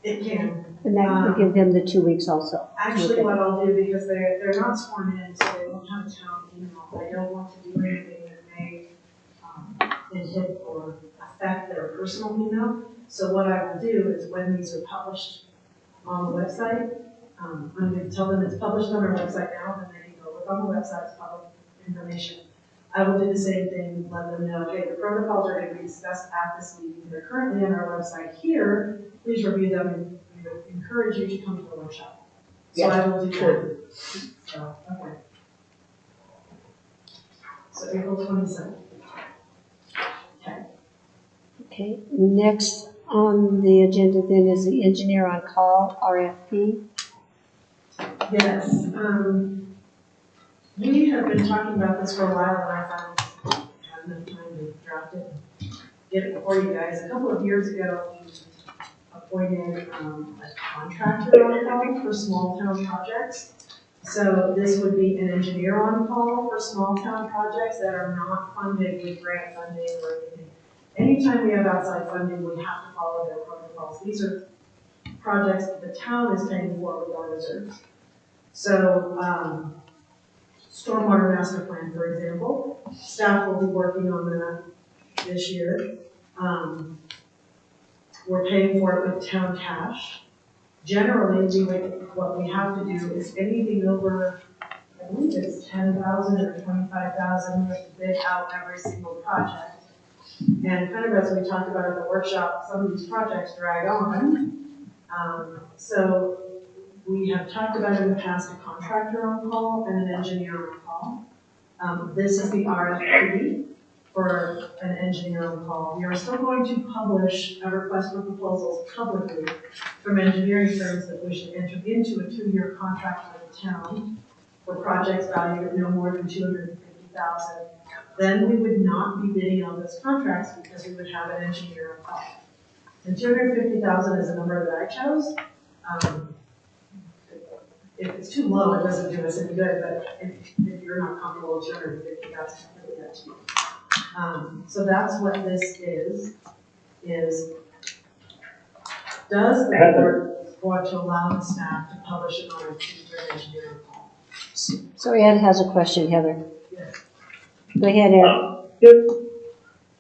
It can. and that would give them the 2 weeks also. Actually, Okay. what I'll do, because they're not sworn in, so they won't have a town email, I don't want to do anything that may hit or affect their personal email. So what I will do is when these are published on the website, I'm going to tell them it's published on our website now, and they can go look on the website, it's public information. I will do the same thing, let them know, hey, the protocols are going to be discussed at this meeting. They're currently on our website here. Please review them and we would encourage you to come to the workshop. So I will do that. So, okay. So April 27th. Okay. Okay, next on the agenda then is the engineer on call, RFP. Yes, we have been talking about this for a while, and I finally had enough time to draft it and get it before you guys. A couple of years ago, we appointed a contractor on call for small town projects. So this would be an engineer on call for small town projects that are not funded with grant funding or anything. Anytime we have outside funding, we have to follow their protocols. These are projects that the town is paying for with our reserves. So, stormwater master plan, for example, staff will be working on that this year. We're paying for it with town cash. Generally, what we have to do is anything over, I believe it's 10,000 or 25,000, we have to bid out every single project. And kind of as we talked about at the workshop, some of these projects drag on. So we have talked about in the past a contractor on call and an engineer on call. This is the RFP. for an engineer on call. We are still going to publish a request for proposals publicly from engineering firms that wish to enter into a 2-year contract with the town for projects valued at no more than $250,000. Then we would not be bidding on those contracts because we would have an engineer on call. And 250,000 is a number that I chose. If it's too low, it doesn't do us any good, but if you're not comfortable with 250, that's completely up to you. So that's what this is does the board want to allow the staff to publish an RFP for an engineering call? So Ed has a question, Heather. Yes. Go ahead, Ed.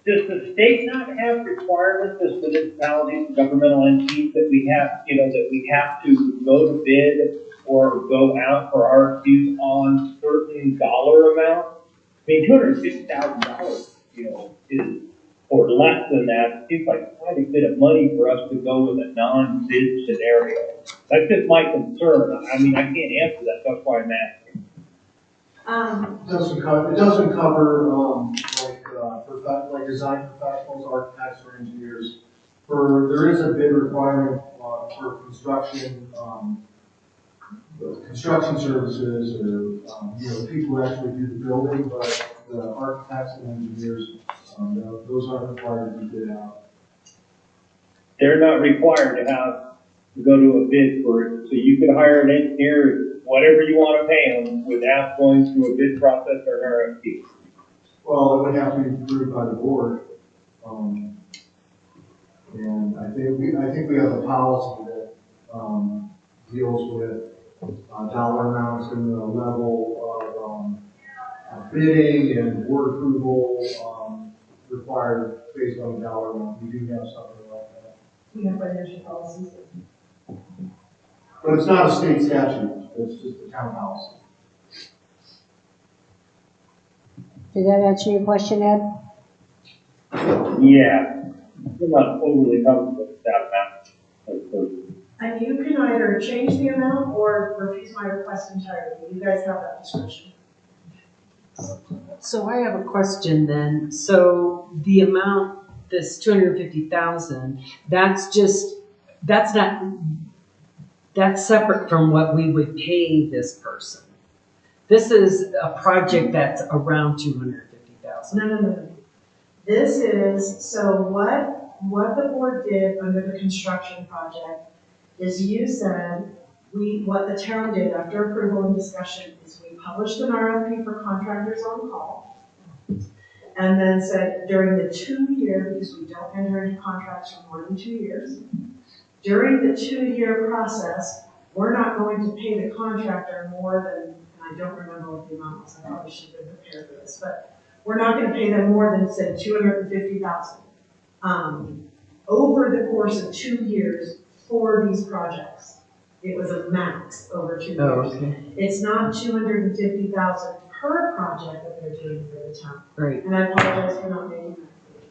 Does the state not have requirements as municipalities and governmental entities that we have, that we have to go to bid or go out for RFQs on certain dollar amount? I mean, $250,000, is, or less than that, seems like quite a bit of money for us to go with a non-bid scenario. That's just my concern. I mean, I can't answer that, that's why I'm asking. It doesn't cover, like design professionals, architects, or engineers. There is a bid requirement, for construction services, or, people who actually do the building, but the architects and engineers, those aren't required to bid out. They're not required to go to a bid for it, so you can hire an engineer, whatever you want to pay them, without going through a bid process or an RFP. Well, it would have to be approved by the board. And I think we have a policy that, deals with, dollar amounts and the level of, bidding and board approval, required based on the dollar amount. We do have something like that. We have financial policies. But it's not a state statute, it's just a town policy. Did that answer your question, Ed? Yeah, I'm not overly comfortable with that amount. And you can either change the amount or refuse my request entirely. You guys have that discretion. So I have a question then. So the amount, this 250,000, that's separate from what we would pay this person. This is a project that's around 250,000. No. This is, so what the board did under the construction project is you said, what the town did after approval and discussion is we published an RFP for contractors on call. And then said during the 2 years, because we don't enter into contracts for more than 2 years, during the 2-year process, we're not going to pay the contractor more than, and I don't remember what the amount was, I probably should have been prepared for this, but we're not going to pay them more than, say, $250,000 over the course of 2 years for these projects. It was a max over 2 years. Oh, okay. It's not $250,000 per project that they're doing for the town. Right. And I apologize for not making that clear.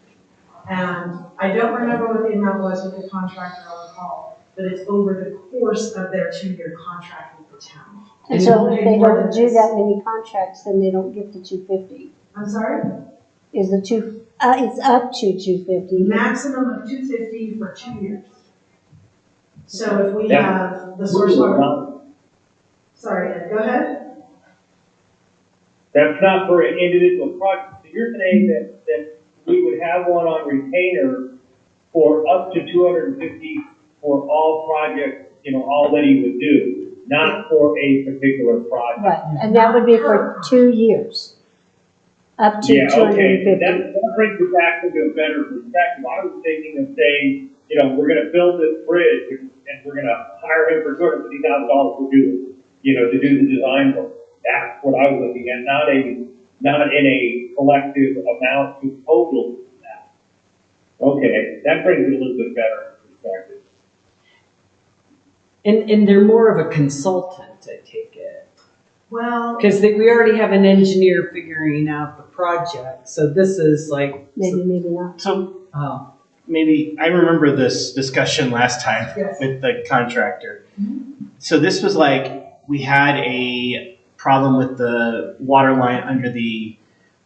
And I don't remember what the amount was with the contractor on call, but it's over the course of their 2-year contract with the town. And so if they don't do that many contracts, then they don't get the 250. I'm sorry? Is the it's up to 250. Maximum of 250 for 2 years. So if we have the source water. Sorry, Ed, go ahead. That's not for an individual project. So you're saying that we would have one on retainer for up to 250 for all projects, all that he would do, not for a particular project. Right, and that would be for 2 years. Up to 250. That brings it back into a better perspective. I was thinking of saying, we're going to build this bridge and we're going to hire him for $250,000 to do it, to do the design work. That's what I was looking at, not in a collective amount to total that. Okay, that brings it a little bit better perspective. And they're more of a consultant, I take it. Well, because we already have an engineer figuring out the project, so this is like maybe not. So maybe I remember this discussion last time with the contractor. Mm-hmm. So this was like we had a problem with the water line under the,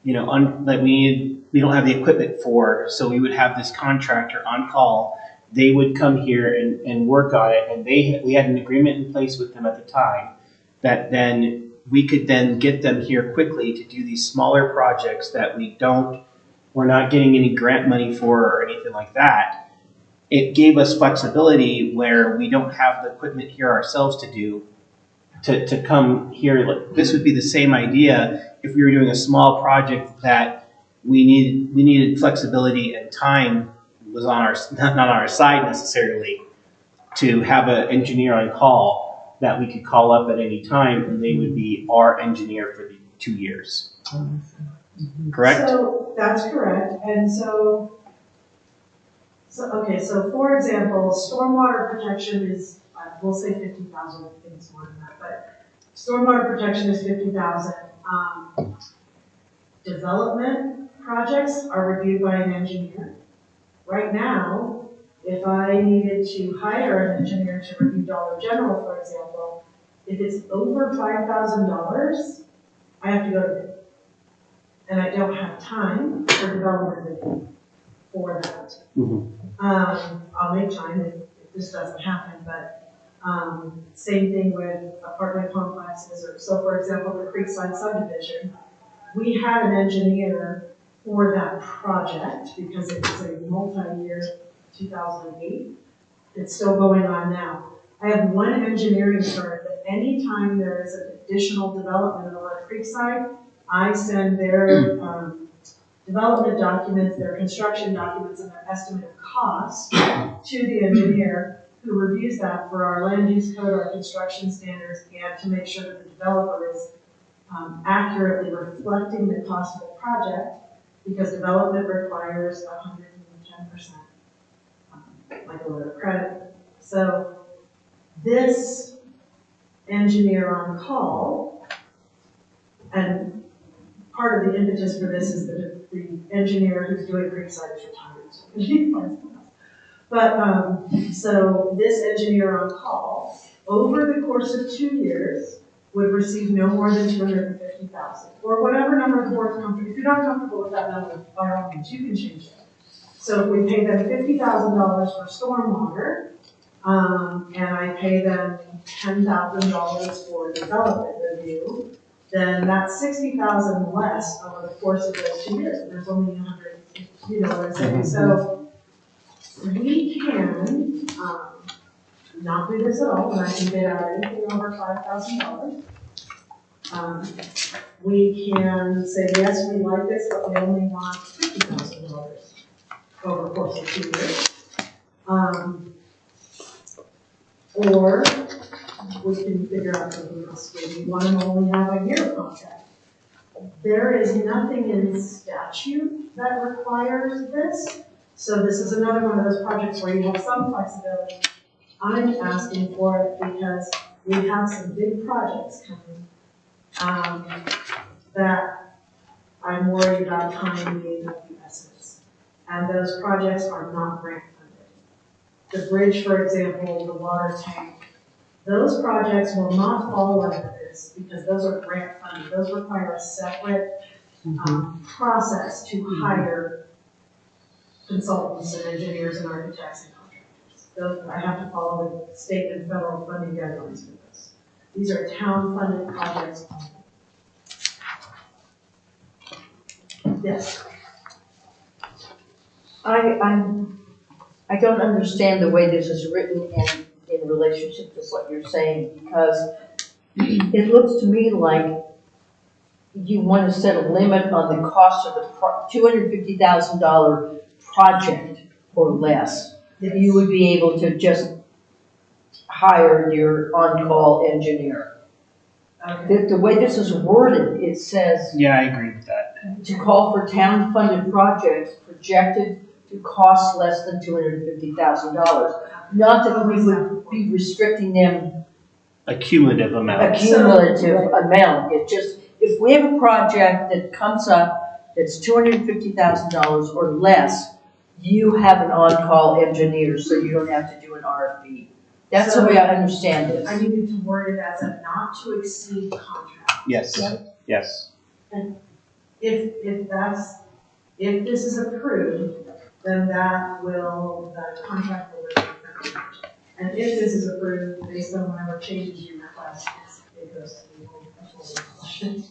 that we needed we don't have the equipment for. So we would have this contractor on call. They would come here and work on it, and we had an agreement in place with them at the time that then we could then get them here quickly to do these smaller projects that we're not getting any grant money for or anything like that. It gave us flexibility where we don't have the equipment here ourselves to do, to come here. Like, this would be the same idea if we were doing a small project that we needed flexibility, and time was on not on our side necessarily, to have an engineer on call that we could call up at any time, and they would be our engineer for the 2 years. Correct? So, that's correct, and so for example, stormwater protection is, we'll say 50,000, I think it's more than that, but stormwater protection is 50,000. Development projects are reviewed by an engineer. Right now, if I needed to hire an engineer to review Dollar General, for example, if it's over $5,000, I have to go to bid. And I don't have time for development review for that. I'll make time if this doesn't happen, but same thing with apartment complexes, or so for example, the Creekside subdivision, we had an engineer for that project because it was a multi-year 2008. It's still going on now. I have one engineering firm that anytime there is an additional development over at Creekside, I send their development documents, their construction documents, and their estimate of cost to the engineer, who reviews that for our land use code, our construction standards, and to make sure that the developer is accurately reflecting the cost of the project, because development requires 110%, like a letter of credit. So this engineer on call, and part of the impetus for this is that the engineer who's doing Creekside is retired, so he finds something else. But so this engineer on call, over the course of 2 years, would receive no more than $250,000, or whatever number the board's comfortable. If you're not comfortable with that number, by all means, you can change it. So if we pay them $50,000 for stormwater, and I pay them $10,000 for development review, then that's $60,000 less over the course of those 2 years. There's only 100, you know what I'm saying? So we can not do this at all, and I can bid out anything over $5,000. We can say, yes, we like this, but we only want $50,000 over the course of 2 years. Or we can figure out something else. We want to only have a year contract. There is nothing in statute that requires this. So this is another one of those projects where you have some flexibility. I'm asking for it because we have some big projects coming that I'm worried about time being of the essence. And those projects are not grant funded. The bridge, for example, the water tank, those projects will not fall under this because those are grant funded. Those require a separate process to hire consultants and engineers and architects and contractors. Those, I have to follow the state and federal funding guidelines for this. These are town-funded projects. Yes. I don't understand the way this is written in relationship to what you're saying, because it looks to me like you want to set a limit on the cost of the $250,000 project or less. That you would be able to just hire your on-call engineer. Okay. The way this is worded, it says. Yeah, I agree with that. To call for town-funded projects projected to cost less than $250,000. Not that we would be restricting them. A cumulative amount. A cumulative amount. It just, if we have a project that comes up that's $250,000 or less, you have an on-call engineer, so you don't have to do an RFP. That's the way I understand this. I needed to word it as a not to exceed contract. Yes, yes. And if that's If this is approved, then the contract will reflect that. And if this is approved, based on whatever changes you request, it goes to the full.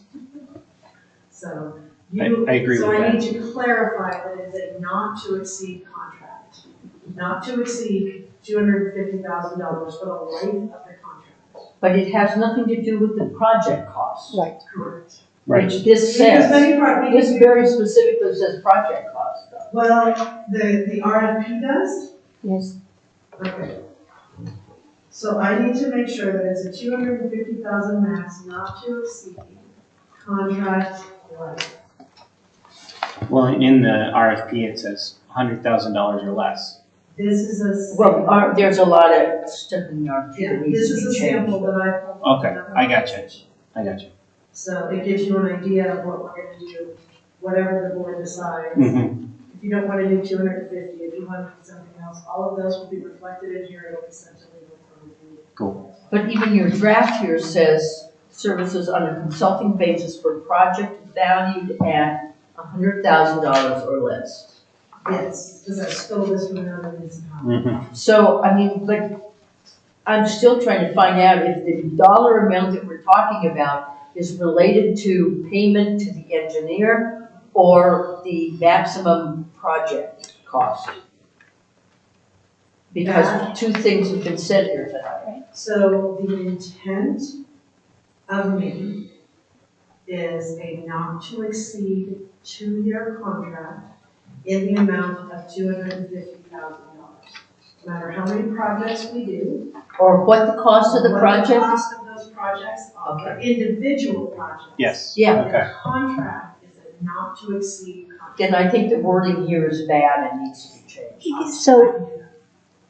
So I agree so with I that. need to clarify that it's a not to exceed contract, not to exceed $250,000 for the life of the contract. But it has nothing to do with the project costs. Right. Correct. Right. Which this Because many says, this very specifically says project costs though. Well, the RFP does? Yes. Okay. So I need to make sure that it's a 250,000 max, not to exceed contract life. Well, in the RFP, it says $100,000 or less. This is a. Well, there's a lot of stuff in the RFP Yeah, that needs this to is be a changed. sample that I pulled. Okay, I got you. So it gives you an idea of what we're gonna do, whatever the board decides. Mm-hmm. If you don't wanna do 250, if you wanna do something else, all of those will be reflected in here, it'll be sent to legal for review. Cool. But even your draft here says services on a consulting basis for a project valued at $100,000 or less. Yes, because I stole this from another municipality. Mm-hmm. So, I mean, but I'm still trying to find out if the dollar amount that we're talking about is related to payment to the engineer or the maximum project cost. Because two things have been said here tonight. So the intent of me is a not to exceed 2-year contract in the amount of $250,000. No matter how many projects we do. Or what the cost of the project? What the cost of those projects are, individual projects. Yes. Yeah. Okay. The contract is a not to exceed contract. Then I think the wording here is bad and needs to be changed. So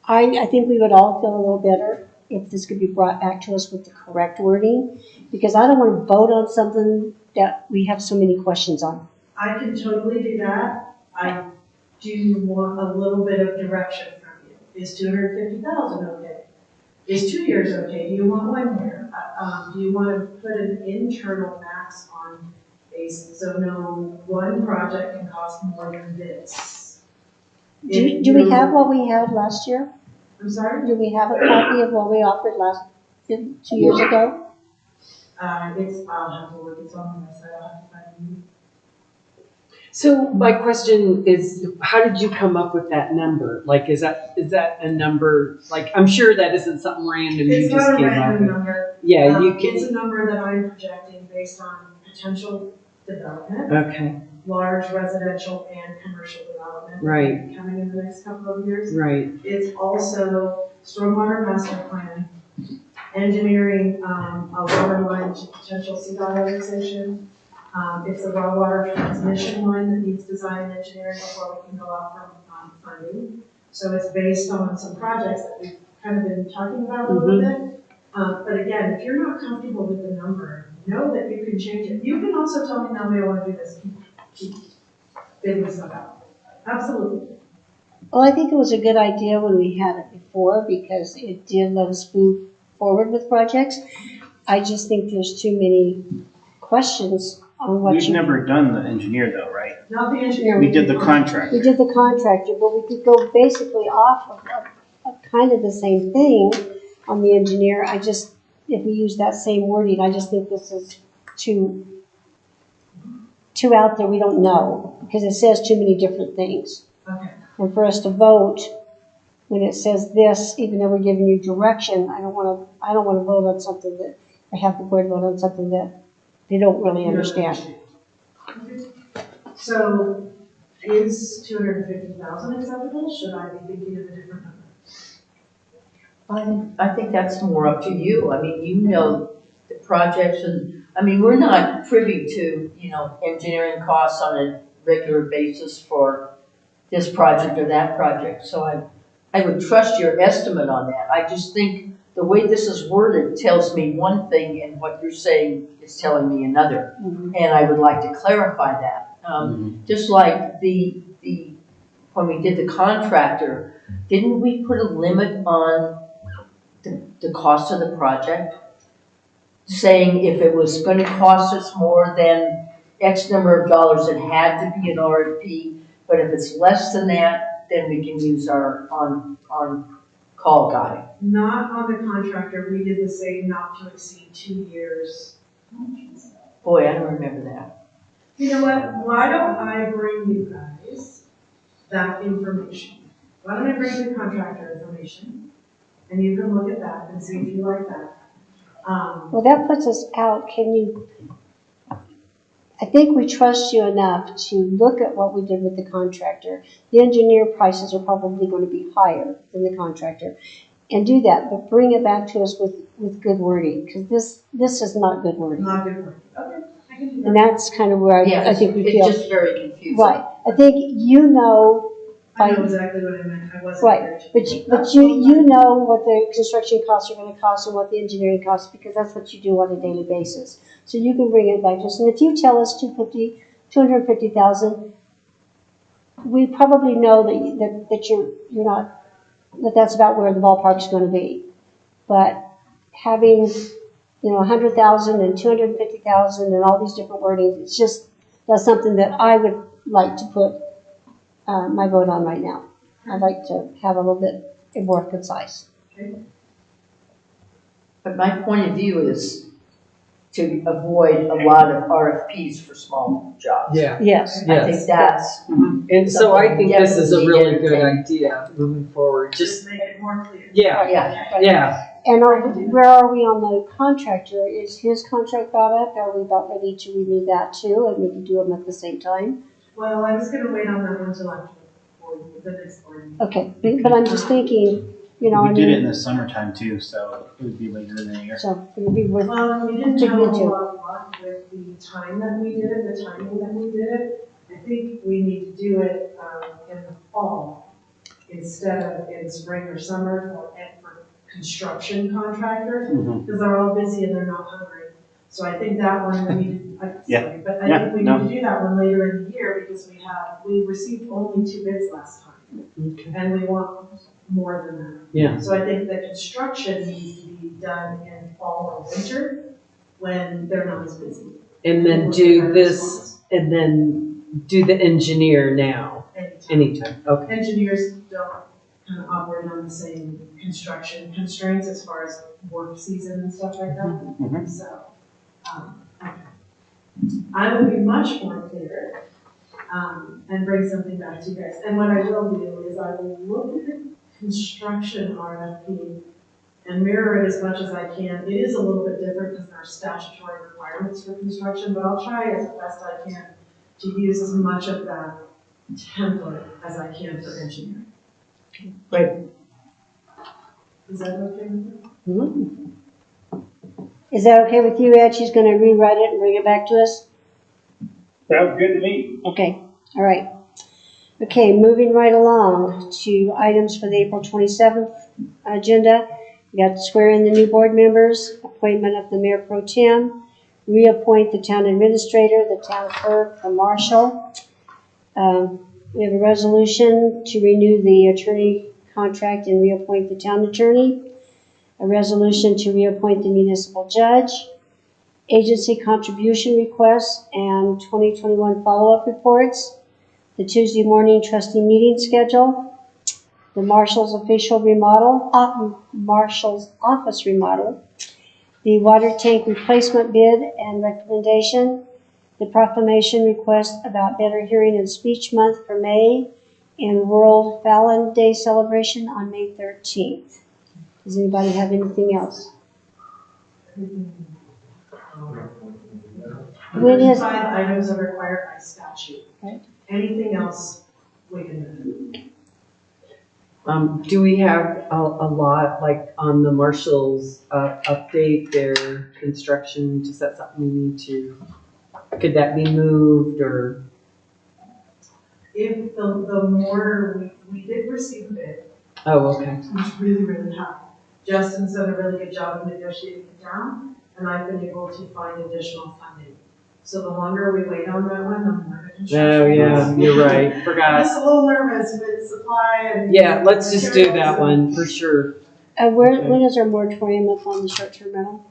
I think we would all feel a little better if this could be brought back to us with the correct wording, because I don't want to vote on something that we have so many questions on. I can totally do that. I do want a little bit of direction from you. Is 250,000 okay? Is 2 years okay? Do you want 1 year? Do you want to put an internal max on basis so no one project can cost more than this? Do we have what we had last year? I'm sorry? Do we have a copy of what we offered 2 years ago? I'll have to look, it's on the website, I'll have to find it. So my question is, how did you come up with that number? Like, is that a number, like, I'm sure that isn't something random you It's just not a came up random with. number. Yeah, you can. It's a number that I'm projecting based on potential development. Okay, Large residential and commercial development. Right. Coming in the next couple of years. right. It's also stormwater master plan, engineering, a water line to potential CDOT annexation. It's a raw water transmission line that needs design and engineering before we can go out for funding. So it's based on some projects that we've kind of been talking about a little bit. But again, if you're not comfortable with the number, know that you can change it. You can also tell me, no, we don't want to do this, keep bidding stuff out. Absolutely. Well, I think it was a good idea when we had it before because it did let us move forward with projects. I just think there's too many questions on what We've never done the engineer though, right? Not the engineer. We did the contract. We did the contractor, but we could go basically off of kind of the same thing on the engineer. If we use that same wording, I just think this is too out there. We don't know because it says too many different things. Okay. And for us to vote when it says this, even though we're giving you direction, I don't want to vote on something that, or have the board vote on something that they don't really understand. So is 250,000 acceptable? Should I be thinking of a different number? I think that's more up to you. I mean, you know the projects and, I mean, we're not privy to, engineering costs on a regular basis for this project or that project. So I would trust your estimate on that. I just think the way this is worded tells me one thing and what you're saying is telling me another. Mm-hmm. And I would like to clarify that. Just like when we did the contractor, didn't we put a limit on the cost of the project? Saying if it was going to cost us more than X number of dollars, it had to be an RFP, but if it's less than that, then we can use our on-call guy. Not on the contractor, we did the same not to exceed 2 years. Boy, I don't remember that. You know what, why don't I bring you guys that information? Why don't I bring you the contractor information, and you can look at that and see if you like that. Well, that puts us out. I think we trust you enough to look at what we did with the contractor. The engineer prices are probably going to be higher than the contractor. And do that, but bring it back to us with good wording, because this is not good wording. Not good wording. Okay, I can do that. And that's kind of where I think we feel. It's just very confusing. Right. I think you know. I know exactly what I meant. I wasn't Right, there. but you know what the construction costs are going to cost and what the engineering costs, because that's what you do on a daily basis. So you can bring it back to us, and if you tell us 250,000, we probably know that you're not, that's about where the ballpark's going to be. But having 100,000 and 250,000 and all these different wordings, that's something that I would like to put my vote on right now. I'd like to have a little bit more concise. Okay. But my point of view is to avoid a lot of RFPs for small jobs. Yeah. Yes. I think that's. And so I think this is a Definitely really need to good entertain. idea moving forward. Just make it more clear. Yeah, Yeah. yeah. And where are we on the contractor? Is his contract brought up? Are we about ready to renew that too? And we can do them at the same time? Well, I was gonna wait on that one until after the next board meeting. Okay, but I'm just thinking, We did it in the summertime too, so it would be later in the year. So it would be worth Well, we didn't digging have a into. whole lot of luck with the time that we did it, the timing that we did it. I think we need to do it in the fall instead of in spring or summer for construction contractors, because they're all busy and they're not hungry. So I think that one we need, but I think we need to do that one later in the year because we received only 2 bids last time. Okay. And we want more than that. Yeah. So I think the construction needs to be done in fall or winter when they're not as busy. And then do this, and then do the engineer now, anytime. Okay. Engineers don't kind of operate on the same construction constraints as far as work season and stuff like that. So, okay. I will be much more clear and bring something back to you guys. And what I will do is I will look at the construction RFP and mirror it as much as I can. It is a little bit different because there are statutory requirements for construction, but I'll try as best I can to use as much of that template as I can for engineering. Right. Is that okay with you? Mm-hmm. Is that okay with you, Ed? She's going to rewrite it and bring it back to us? Sounds good to me. Okay, all right. Okay, moving right along to items for the April 27th agenda. We got to swear in the new board members, appointment of the mayor pro tem, reappoint the town administrator, the town clerk, the marshal. We have a resolution to renew the attorney contract and reappoint the town attorney, a resolution to reappoint the municipal judge, agency contribution requests, and 2021 follow-up reports, the Tuesday morning trustee meeting schedule, the marshal's official remodel, marshal's office remodel, the water tank replacement bid and recommendation, the proclamation request about Better Hearing and Speech Month for May, and World Fallon Day celebration on May 13th. Does anybody have anything else? When is 5 items are required by statute. Okay. Anything else we can do? Do we have a lot, like on the marshals, update their construction? Is that something we need to, could that be moved or? If the mortar, we did receive a bid, Oh, okay. it was really, really high. Justin's done a really good job of negotiating it down, and I've been able to find additional funding. So the longer we wait on that one, the more the construction. Oh, yeah, you're right, I'm forgot. just a little nervous with supply and. Yeah, let's just do that one for sure. when is our moratorium up on the short-term rental?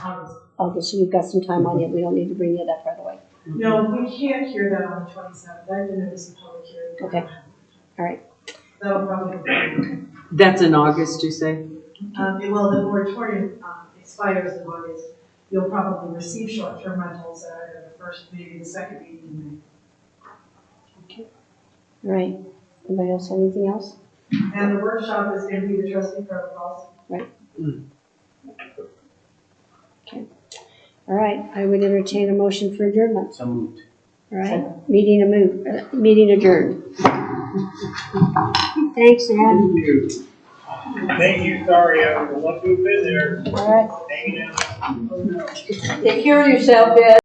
August. August, so we've got some time on it. We don't need to bring it up right away. No, we can't hear that on the 27th. I've been noticing public hearing. Okay. All right. That'll probably be. That's in August, you say? Well, the moratorium expires in August. You'll probably receive short-term rentals at either the first, maybe the second meeting in Okay. All right. Anybody else have anything else? May. And the workshop is going to be the trustee protocols. Right. Okay. All right. I would entertain a motion for adjournment. So moved. All right. Meeting adjourned. Thanks, Ann. Thank you, sorry, I was the one who's been there. All right. Hanging out. Take care of yourself, Ed.